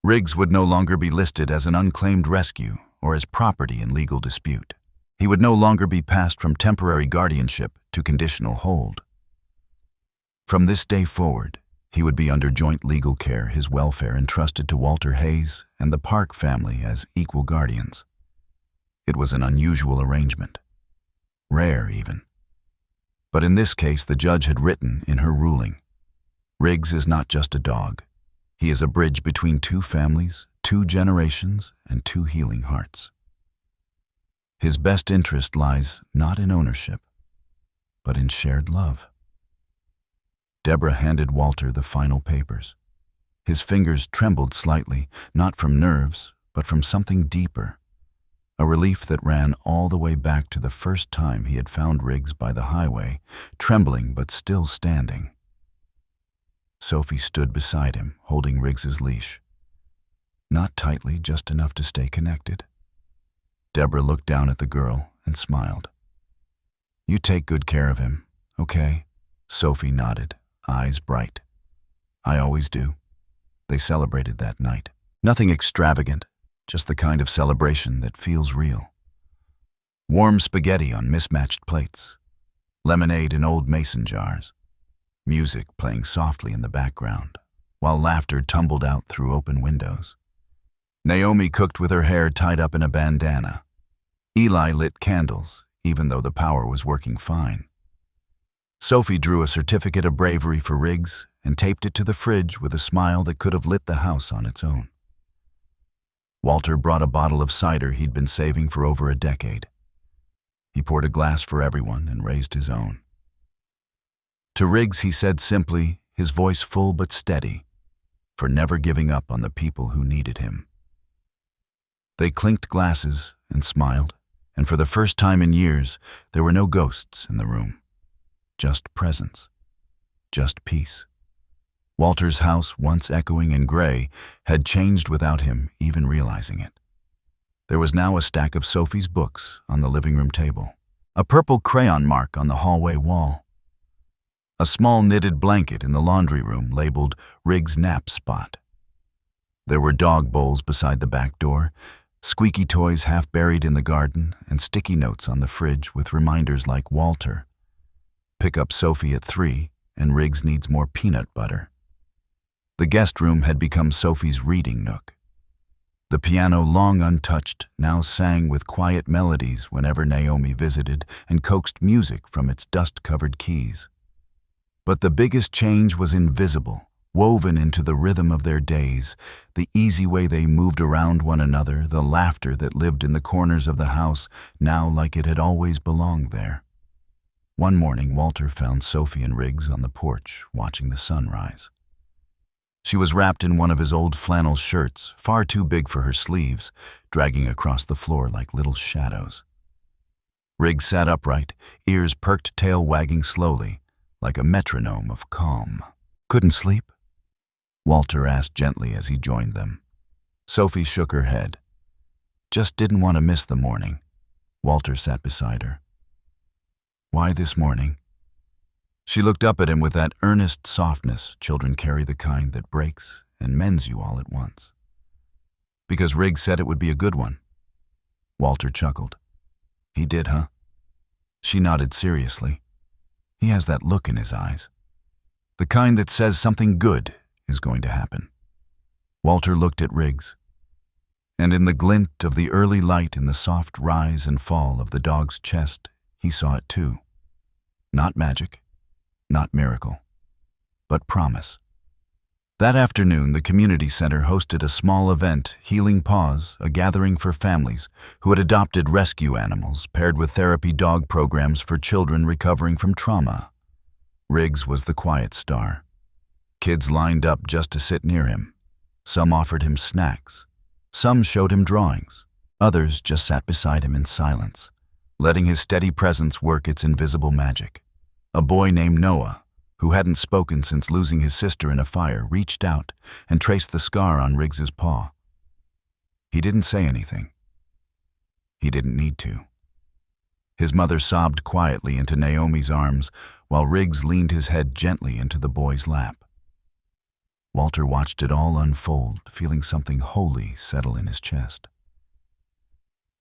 Riggs would no longer be listed as an unclaimed rescue or as property in legal dispute. He would no longer be passed from temporary guardianship to conditional hold. From this day forward, he would be under joint legal care, his welfare entrusted to Walter Hayes and the Park family as equal guardians. It was an unusual arrangement, rare even. But in this case, the judge had written in her ruling, Riggs is not just a dog. He is a bridge between two families, two generations, and two healing hearts. His best interest lies not in ownership, but in shared love. Deborah handed Walter the final papers. His fingers trembled slightly, not from nerves, but from something deeper, a relief that ran all the way back to the first time he had found Riggs by the highway, trembling but still standing. Sophie stood beside him, holding Riggs's leash. Not tightly, just enough to stay connected. Deborah looked down at the girl and smiled. You take good care of him, okay? Sophie nodded, eyes bright. I always do. They celebrated that night. Nothing extravagant, just the kind of celebration that feels real. Warm spaghetti on mismatched plates, lemonade in old mason jars, music playing softly in the background, while laughter tumbled out through open windows. Naomi cooked with her hair tied up in a bandana. Eli lit candles, even though the power was working fine. Sophie drew a certificate of bravery for Riggs and taped it to the fridge with a smile that could have lit the house on its own. Walter brought a bottle of cider he'd been saving for over a decade. He poured a glass for everyone and raised his own. To Riggs he said simply, his voice full but steady, for never giving up on the people who needed him. They clinked glasses and smiled, and for the first time in years, there were no ghosts in the room. Just presence. Just peace. Walter's house, once echoing in gray, had changed without him even realizing it. There was now a stack of Sophie's books on the living room table, a purple crayon mark on the hallway wall, a small knitted blanket in the laundry room labeled Riggs' nap spot. There were dog bowls beside the back door, squeaky toys half buried in the garden, and sticky notes on the fridge with reminders like Walter. Pick up Sophie at 3, and Riggs needs more peanut butter. The guest room had become Sophie's reading nook. The piano, long untouched, now sang with quiet melodies whenever Naomi visited and coaxed music from its dust-covered keys. But the biggest change was invisible, woven into the rhythm of their days, the easy way they moved around one another, the laughter that lived in the corners of the house, now like it had always belonged there. One morning, Walter found Sophie and Riggs on the porch, watching the sun rise. She was wrapped in one of his old flannel shirts, far too big for her sleeves, dragging across the floor like little shadows. Riggs sat upright, ears perked, tail wagging slowly, like a metronome of calm. Couldn't sleep? Walter asked gently as he joined them. Sophie shook her head. Just didn't want to miss the morning. Walter sat beside her. Why this morning? She looked up at him with that earnest softness children carry, the kind that breaks and mends you all at once. Because Riggs said it would be a good one. Walter chuckled. He did, huh? She nodded seriously. He has that look in his eyes. The kind that says something good is going to happen. Walter looked at Riggs. And in the glint of the early light in the soft rise and fall of the dog's chest, he saw it too. Not magic, not miracle, but promise. That afternoon, the community center hosted a small event, Healing Paws, a gathering for families who had adopted rescue animals paired with therapy dog programs for children recovering from trauma. Riggs was the quiet star. Kids lined up just to sit near him. Some offered him snacks. Some showed him drawings. Others just sat beside him in silence, letting his steady presence work its invisible magic. A boy named Noah, who hadn't spoken since losing his sister in a fire, reached out and traced the scar on Riggs's paw. He didn't say anything. He didn't need to. His mother sobbed quietly into Naomi's arms while Riggs leaned his head gently into the boy's lap. Walter watched it all unfold, feeling something holy settle in his chest.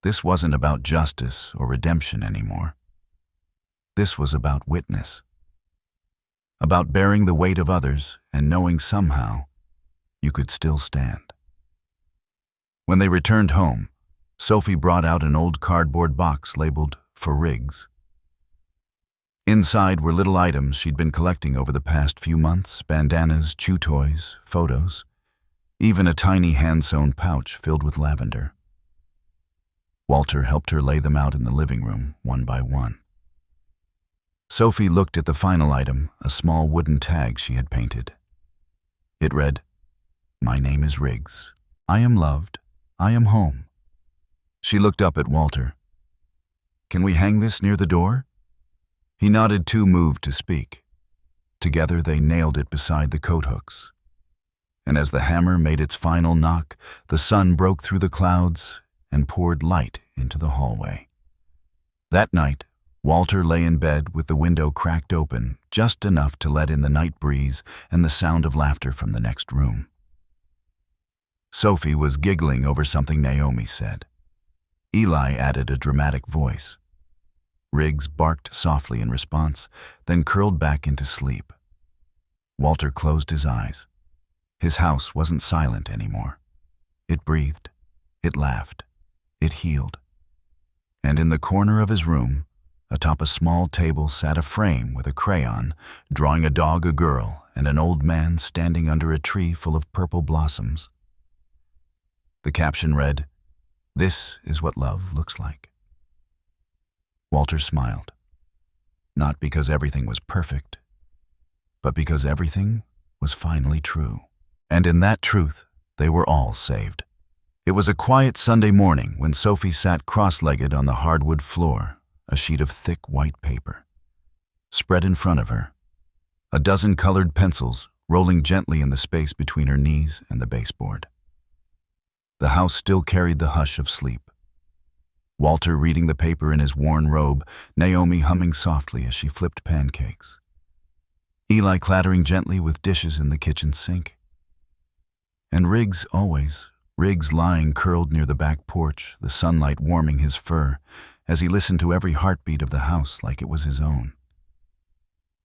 This wasn't about justice or redemption anymore. This was about witness. About bearing the weight of others and knowing somehow you could still stand. When they returned home, Sophie brought out an old cardboard box labeled "For Riggs." Inside were little items she'd been collecting over the past few months: bandanas, chew toys, photos, even a tiny hand-sewn pouch filled with lavender. Walter helped her lay them out in the living room, one by one. Sophie looked at the final item, a small wooden tag she had painted. It read, "My name is Riggs. I am loved. I am home." She looked up at Walter. "Can we hang this near the door?" He nodded, too moved to speak. Together they nailed it beside the coat hooks. And as the hammer made its final knock, the sun broke through the clouds and poured light into the hallway. That night, Walter lay in bed with the window cracked open, just enough to let in the night breeze and the sound of laughter from the next room. Sophie was giggling over something Naomi said. Eli added a dramatic voice. Riggs barked softly in response, then curled back into sleep. Walter closed his eyes. His house wasn't silent anymore. It breathed. It laughed. It healed. And in the corner of his room, atop a small table, sat a frame with a crayon, drawing a dog, a girl, and an old man standing under a tree full of purple blossoms. The caption read, "This is what love looks like." Walter smiled, not because everything was perfect, but because everything was finally true. And in that truth, they were all saved. It was a quiet Sunday morning when Sophie sat cross-legged on the hardwood floor, a sheet of thick white paper. Spread in front of her, a dozen colored pencils rolling gently in the space between her knees and the baseboard. The house still carried the hush of sleep. Walter reading the paper in his worn robe, Naomi humming softly as she flipped pancakes. Eli clattering gently with dishes in the kitchen sink. And Riggs always, Riggs lying curled near the back porch, the sunlight warming his fur, as he listened to every heartbeat of the house like it was his own.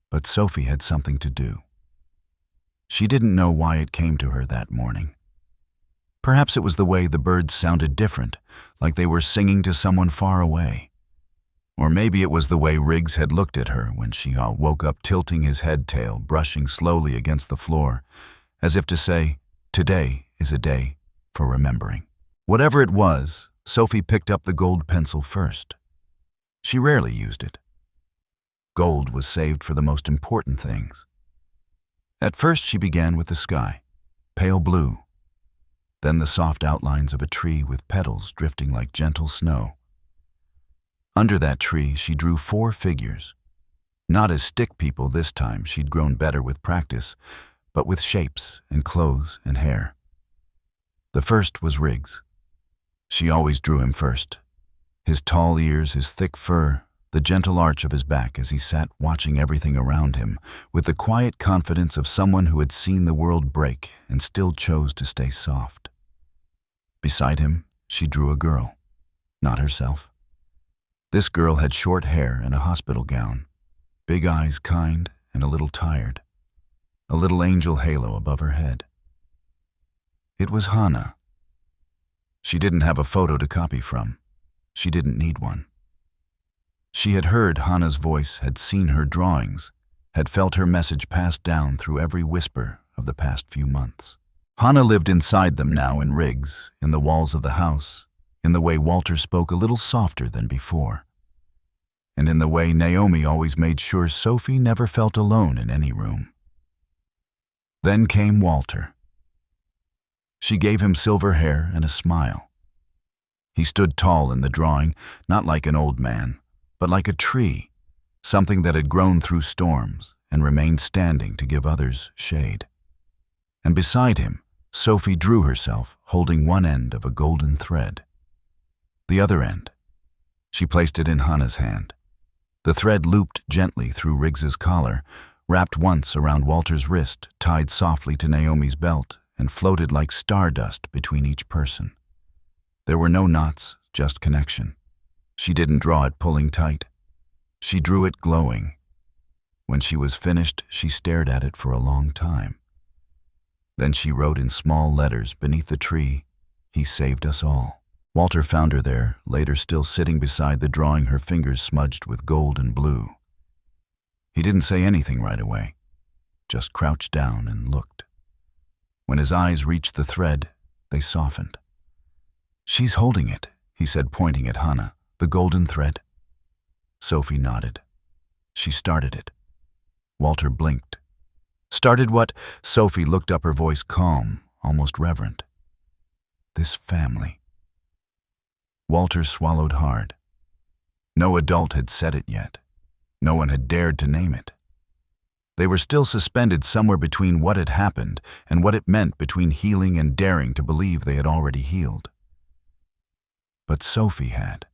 But Sophie had something to do. She didn't know why it came to her that morning. Perhaps it was the way the birds sounded different, like they were singing to someone far away. Or maybe it was the way Riggs had looked at her when she woke up, tilting his head tail, brushing slowly against the floor, as if to say, "Today is a day for remembering." Whatever it was, Sophie picked up the gold pencil first. She rarely used it. Gold was saved for the most important things. At first she began with the sky, pale blue, then the soft outlines of a tree with petals drifting like gentle snow. Under that tree she drew 4 figures. Not as stick people this time, she'd grown better with practice, but with shapes and clothes and hair. The first was Riggs. She always drew him first. His tall ears, his thick fur, the gentle arch of his back as he sat watching everything around him, with the quiet confidence of someone who had seen the world break and still chose to stay soft. Beside him, she drew a girl, not herself. This girl had short hair and a hospital gown, big eyes, kind and a little tired, a little angel halo above her head. It was Hannah. She didn't have a photo to copy from. She didn't need one. She had heard Hannah's voice, had seen her drawings, had felt her message passed down through every whisper of the past few months. Hannah lived inside them now in Riggs, in the walls of the house, in the way Walter spoke a little softer than before, and in the way Naomi always made sure Sophie never felt alone in any room. Then came Walter. She gave him silver hair and a smile. He stood tall in the drawing, not like an old man, but like a tree, something that had grown through storms and remained standing to give others shade. And beside him, Sophie drew herself, holding one end of a golden thread. The other end, she placed it in Hannah's hand. The thread looped gently through Riggs's collar, wrapped once around Walter's wrist, tied softly to Naomi's belt, and floated like stardust between each person. There were no knots, just connection. She didn't draw it pulling tight. She drew it glowing. When she was finished, she stared at it for a long time. Then she wrote in small letters beneath the tree, "He saved us all." Walter found her there, later still sitting beside the drawing, her fingers smudged with gold and blue. He didn't say anything right away, just crouched down and looked. When his eyes reached the thread, they softened. "She's holding it," he said, pointing at Hannah, "the golden thread." Sophie nodded. "She started it." Walter blinked. "Started what?" Sophie looked up, her voice calm, almost reverent. "This family." Walter swallowed hard. No adult had said it yet. No one had dared to name it. They were still suspended somewhere between what had happened and what it meant, between healing and daring to believe they had already healed. But Sophie had.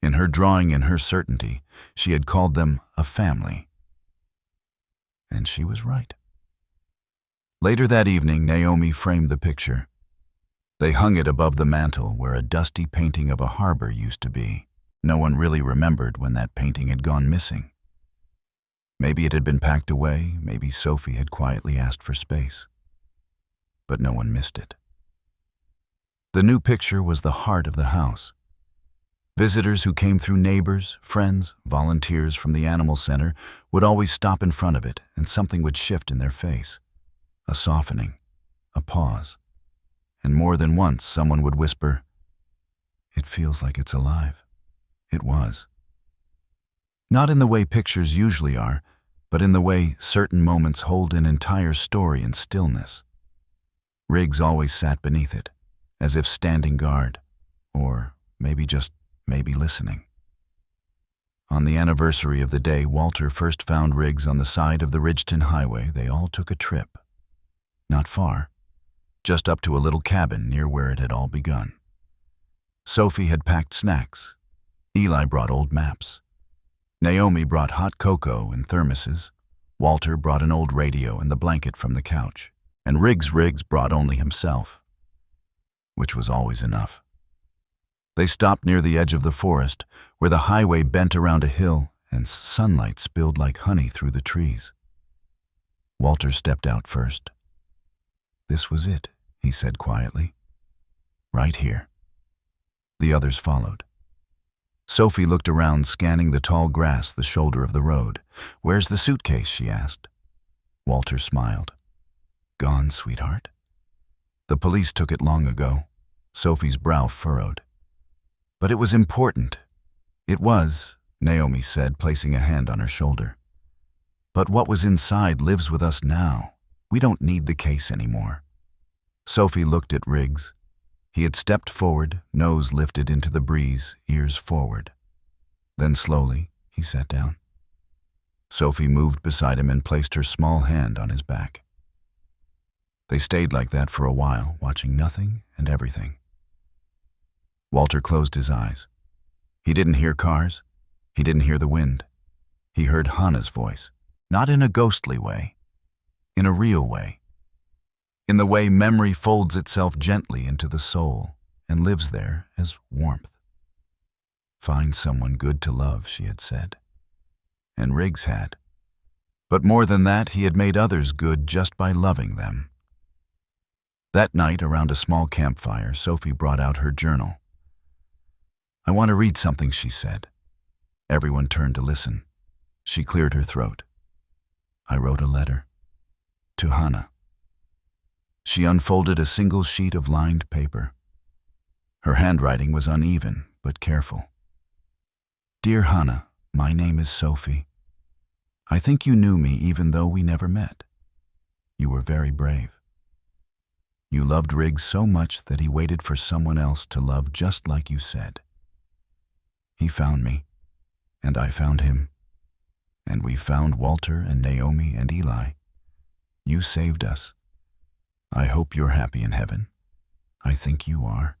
In her drawing, in her certainty, she had called them a family. And she was right. Later that evening, Naomi framed the picture. They hung it above the mantel where a dusty painting of a harbor used to be. No one really remembered when that painting had gone missing. Maybe it had been packed away, maybe Sophie had quietly asked for space. But no one missed it. The new picture was the heart of the house. Visitors who came through, neighbors, friends, volunteers from the animal center, would always stop in front of it, and something would shift in their face. A softening, a pause. And more than once, someone would whisper, "It feels like it's alive." It was. Not in the way pictures usually are, but in the way certain moments hold an entire story in stillness. Riggs always sat beneath it, as if standing guard, or maybe just maybe listening. On the anniversary of the day Walter first found Riggs on the side of the Ridgeton Highway, they all took a trip. Not far, just up to a little cabin near where it had all begun. Sophie had packed snacks. Eli brought old maps. Naomi brought hot cocoa in thermoses. Walter brought an old radio and the blanket from the couch. And Riggs brought only himself, which was always enough. They stopped near the edge of the forest, where the highway bent around a hill and sunlight spilled like honey through the trees. Walter stepped out first. "This was it," he said quietly. "Right here." The others followed. Sophie looked around, scanning the tall grass the shoulder of the road. "Where's the suitcase?" she asked. Walter smiled. "Gone, sweetheart." "The police took it long ago." Sophie's brow furrowed. "But it was important." "It was," Naomi said, placing a hand on her shoulder. "But what was inside lives with us now. We don't need the case anymore." Sophie looked at Riggs. He had stepped forward, nose lifted into the breeze, ears forward. Then slowly, he sat down. Sophie moved beside him and placed her small hand on his back. They stayed like that for a while, watching nothing and everything. Walter closed his eyes. He didn't hear cars. He didn't hear the wind. He heard Hannah's voice, not in a ghostly way, in a real way. In the way memory folds itself gently into the soul and lives there as warmth. "Find someone good to love," she had said. And Riggs had. But more than that, he had made others good just by loving them. That night, around a small campfire, Sophie brought out her journal. "I want to read something," she said. Everyone turned to listen. She cleared her throat. "I wrote a letter. To Hannah." She unfolded a single sheet of lined paper. Her handwriting was uneven, but careful. "Dear Hannah, my name is Sophie. I think you knew me even though we never met. You were very brave. You loved Riggs so much that he waited for someone else to love just like you said. He found me, and I found him, and we found Walter and Naomi and Eli. You saved us. I hope you're happy in heaven. I think you are.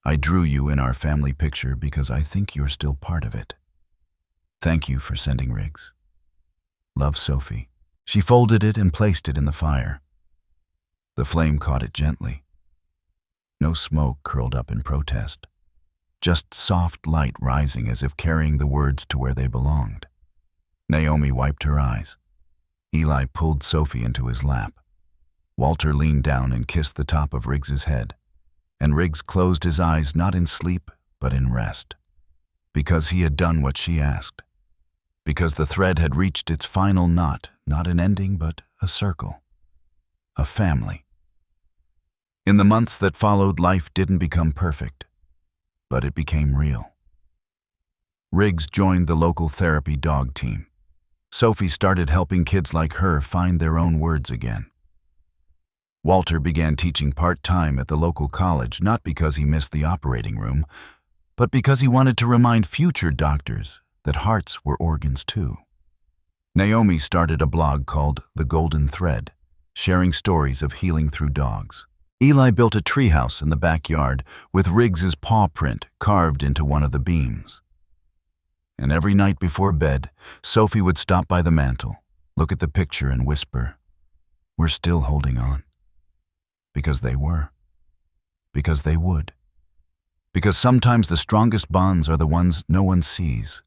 I drew you in our family picture because I think you're still part of it. Thank you for sending Riggs." Love, Sophie. She folded it and placed it in the fire. The flame caught it gently. No smoke curled up in protest. Just soft light rising as if carrying the words to where they belonged. Naomi wiped her eyes. Eli pulled Sophie into his lap. Walter leaned down and kissed the top of Riggs's head. And Riggs closed his eyes not in sleep, but in rest. Because he had done what she asked. Because the thread had reached its final knot, not an ending, but a circle. A family. In the months that followed, life didn't become perfect, but it became real. Riggs joined the local therapy dog team. Sophie started helping kids like her find their own words again. Walter began teaching part-time at the local college, not because he missed the operating room, but because he wanted to remind future doctors that hearts were organs too. Naomi started a blog called The Golden Thread, sharing stories of healing through dogs. Eli built a treehouse in the backyard with Riggs's paw print carved into one of the beams. And every night before bed, Sophie would stop by the mantel, look at the picture and whisper, "We're still holding on." Because they were. Because they would. Because sometimes the strongest bonds are the ones no one sees,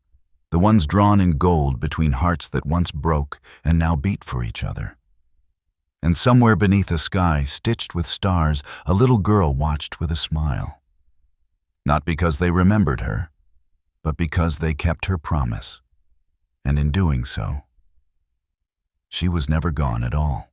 the ones drawn in gold between hearts that once broke and now beat for each other. And somewhere beneath a sky stitched with stars, a little girl watched with a smile. Not because they remembered her, but because they kept her promise. And in doing so, she was never gone at all.